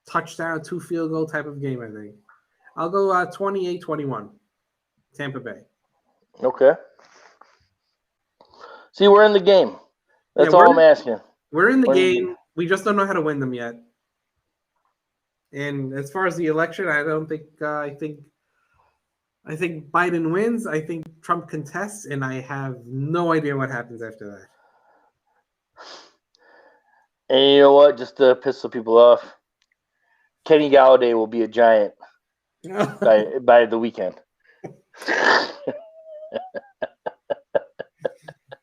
Speaker 1: touchdown, 2 field goal type of game, I think. I'll go 28-21, Tampa Bay.
Speaker 2: Okay. See, we're in the game. That's all I'm asking.
Speaker 1: We're in the game. We just don't know how to win them yet. And as far as the election, I don't think I think Biden wins. I think Trump contests, and I have no idea what happens after that.
Speaker 2: And you know what? Just to piss some people off, Kenny Golladay will be a Giant by the weekend.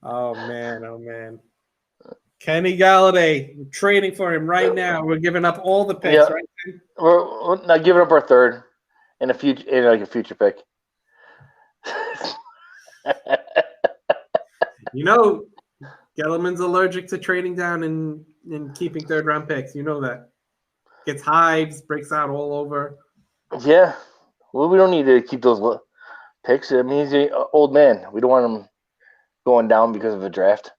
Speaker 1: Oh man. Kenny Golladay, we're trading for him right now. We're giving up all the picks, right?
Speaker 2: We're not giving up our third and a future pick.
Speaker 1: You know, Gellerman's allergic to trading down and keeping third round picks. You know that. Gets hives, breaks out all over.
Speaker 2: Yeah. Well, we don't need to keep those picks. I mean, he's an old man. We don't want him going down because of a draft.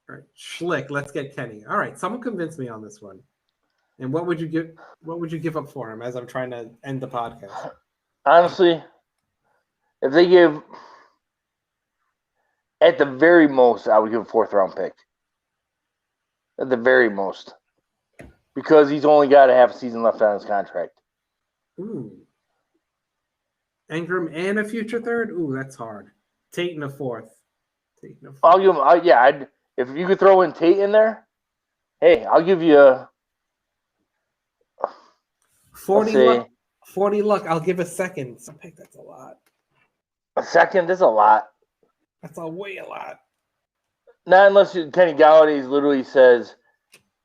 Speaker 1: All right, Schlick, let's get Kenny. All right, someone convince me on this one. And what would you give up for him as I'm trying to end the podcast?
Speaker 2: Honestly, if they give at the very most, I would give a 4th round pick. At the very most. Because he's only got a half a season left on his contract.
Speaker 1: Ooh. Ingram and a future third? Ooh, that's hard. Tate in a 4th.
Speaker 2: I'll give him, if you could throw in Tate in there, hey, I'll give you a
Speaker 1: 40 luck. I'll give a second. I think that's a lot.
Speaker 2: A second? That's a lot.
Speaker 1: That's way a lot.
Speaker 2: Not unless Kenny Golladay literally says,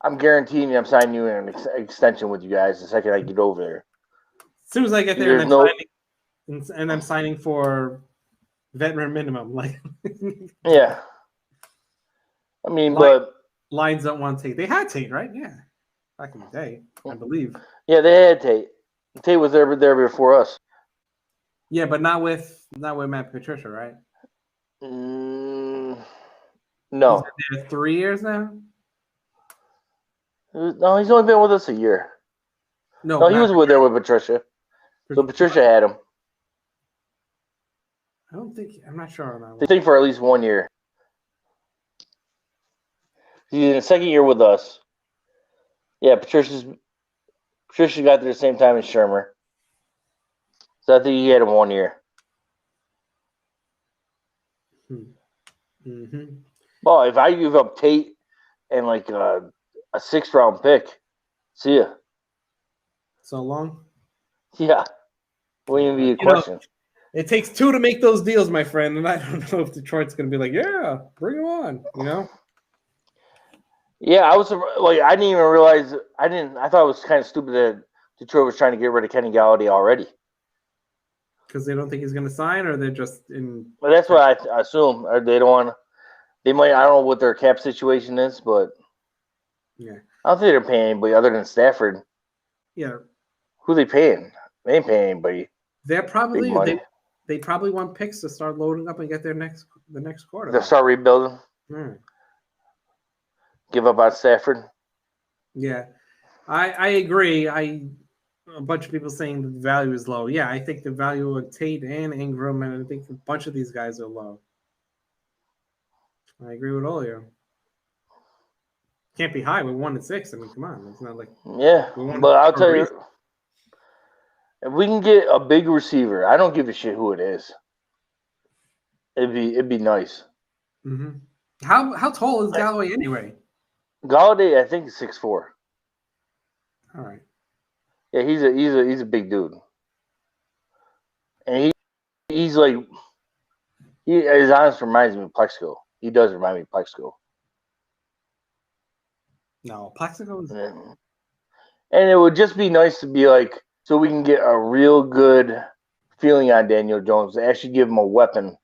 Speaker 2: I'm guaranteeing you I'm signing you in an extension with you guys the second I get over there.
Speaker 1: As soon as I get there and I'm signing for veteran minimum.
Speaker 2: Yeah. I mean,
Speaker 1: Lions don't want Tate. They had Tate, right? Yeah. Back in the day, I believe.
Speaker 2: Yeah, they had Tate. Tate was there before us.
Speaker 1: Yeah, but not with Matt Patricia, right?
Speaker 2: No.
Speaker 1: He's been there 3 years now?
Speaker 2: No, he's only been with us a year.
Speaker 1: No,
Speaker 2: he was there with Patricia. So Patricia had him.
Speaker 1: I'm not sure on that one.
Speaker 2: They think for at least 1 year. He's in the second year with us. Yeah, Patricia got there the same time as Shermer. So I think he had him 1 year.
Speaker 1: Mm-hmm.
Speaker 2: Well, if I give up Tate and like a 6th round pick, see ya.
Speaker 1: So long?
Speaker 2: Yeah. Wouldn't even be a question.
Speaker 1: It takes 2 to make those deals, my friend, and I don't know if Detroit's going to be like, yeah, bring him on,
Speaker 2: Yeah, I was like, I didn't even realize. I thought it was kind of stupid that Detroit was trying to get rid of Kenny Golladay already.
Speaker 1: Because they don't think he's going to sign, or they're just in.
Speaker 2: Well, that's what I assume. Or they don't want. They might. I don't know what their cap situation is, but
Speaker 1: yeah,
Speaker 2: I don't think they're paying anybody other than Stafford.
Speaker 1: Yeah,
Speaker 2: who are they paying? They ain't paying anybody.
Speaker 1: They're probably they probably want picks to start loading up and get the next quarter.
Speaker 2: They'll start rebuilding. Give up on Stafford.
Speaker 1: Yeah, I agree. A bunch of people saying the value is low. Yeah, I think the value of Tate and Ingram, and I think a bunch of these guys are low. I agree with all of you. Can't be high. We're 1-6. I mean, come on. It's not like
Speaker 2: but I'll tell you, if we can get a big receiver, I don't give a shit who it is. It'd be nice.
Speaker 1: Mm-hmm. How tall is Golladay anyway?
Speaker 2: Golladay, I think, is 6'4".
Speaker 1: All right.
Speaker 2: Yeah, he's a big dude, and he's like his honest reminds me of Plexico. He does remind me of Plexico.
Speaker 1: No, Plexico is.
Speaker 2: And it would just be nice to be like, so we can get a real good feeling on Daniel Jones to actually give him a weapon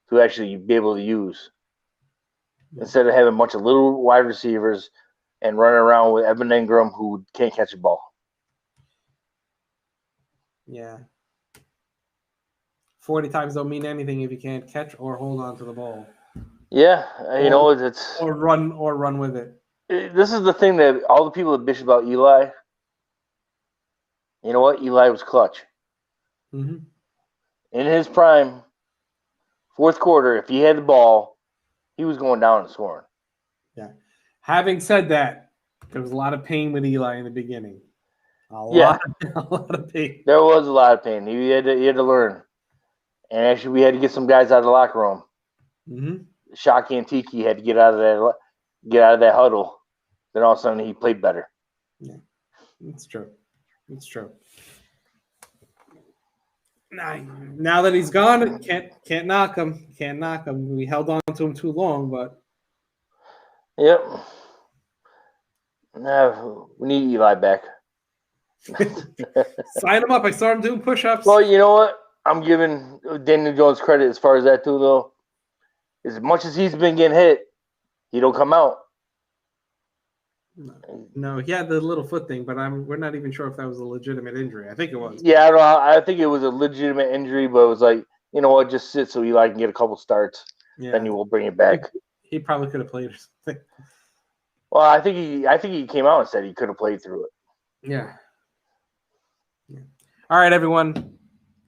Speaker 2: to actually be able to use. Instead of having a bunch of little wide receivers and running around with Evan Ingram who can't catch a ball.
Speaker 1: Yeah. 40 times don't mean anything if you can't catch or hold on to the ball.
Speaker 2: Yeah, it's
Speaker 1: or run with it.
Speaker 2: This is the thing that all the people that bitch about Eli. You know what? Eli was clutch.
Speaker 1: Mm-hmm.
Speaker 2: In his prime, fourth quarter, if he had the ball, he was going down and scoring.
Speaker 1: Yeah. Having said that, there was a lot of pain with Eli in the beginning. A lot of pain.
Speaker 2: There was a lot of pain. He had to learn. And actually, we had to get some guys out of the locker room.
Speaker 1: Mm-hmm.
Speaker 2: Shockey and Tiki had to get out of that huddle. Then all of a sudden, he played better.
Speaker 1: Yeah, it's true. It's true. Now that he's gone, can't knock him. Can't knock him. We held on to him too long, but
Speaker 2: Yep. No, we need Eli back.
Speaker 1: sign him up. I saw him doing push-ups.
Speaker 2: Well, you know what? I'm giving Daniel Jones credit as far as that too, though. As much as he's been getting hit, he don't come out.
Speaker 1: No, he had the little foot thing, but we're not even sure if that was a legitimate injury. I think it was.
Speaker 2: Yeah, I don't know. I think it was a legitimate injury, but it was like, you know what? Just sit so Eli can get a couple starts.
Speaker 1: Yeah.
Speaker 2: Then you will bring it back.
Speaker 1: He probably could have played or something.
Speaker 2: Well, I think he came out and said he could have played through it.
Speaker 1: Yeah. All right, everyone.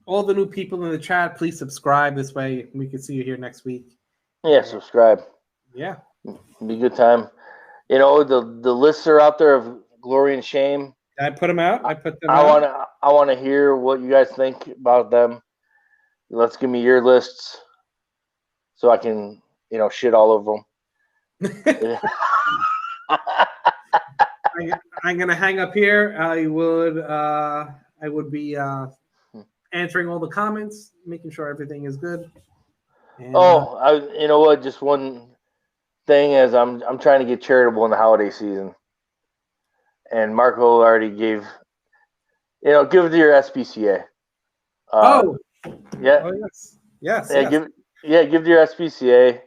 Speaker 1: All the new people in the chat, please subscribe. This way we can see you here next week.
Speaker 2: Yeah, subscribe.
Speaker 1: Yeah.
Speaker 2: Be a good time. You know, the lists are out there of glory and shame.
Speaker 1: I put them out. I put them out.
Speaker 2: I want to hear what you guys think about them. Let's give me your lists so I can, shit all over them.
Speaker 1: I'm gonna hang up here. I would be answering all the comments, making sure everything is good. And,
Speaker 2: you know what? Just one thing is, I'm trying to get charitable in the holiday season, and Marco already gave. Give it to your SPCA.
Speaker 1: Yeah.
Speaker 2: Oh yes.
Speaker 1: Yes.
Speaker 2: Yeah, give it to your SPCA.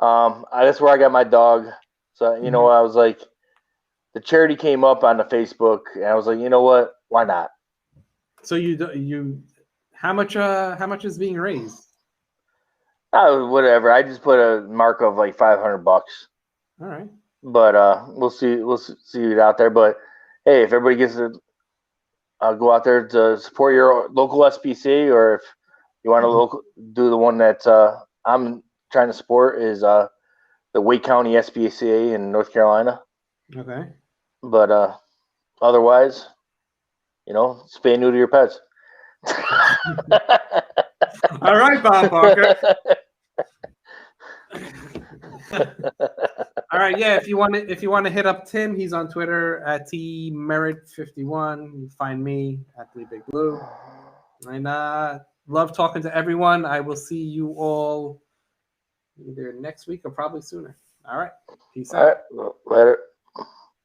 Speaker 2: That's where I got my dog. So I was like, the charity came up on the Facebook, and I was like, you know what? Why not?
Speaker 1: So how much is being raised?
Speaker 2: Whatever. I just put a mark of like $500.
Speaker 1: All right.
Speaker 2: But we'll see it out there. But hey, if everybody gets to go out there to support your local SPC, or if you want to do the one that I'm trying to support is the Wake County SPCA in North Carolina.
Speaker 1: Okay.
Speaker 2: But otherwise, spay and neuter your pets.
Speaker 1: All right, Bob Parker. All right, yeah. If you want to hit up Tim, he's on Twitter at tmerit51. You find me at Bleedbigblue. And love talking to everyone. I will see you all either next week or probably sooner. All right. Peace out.
Speaker 2: All right. Later.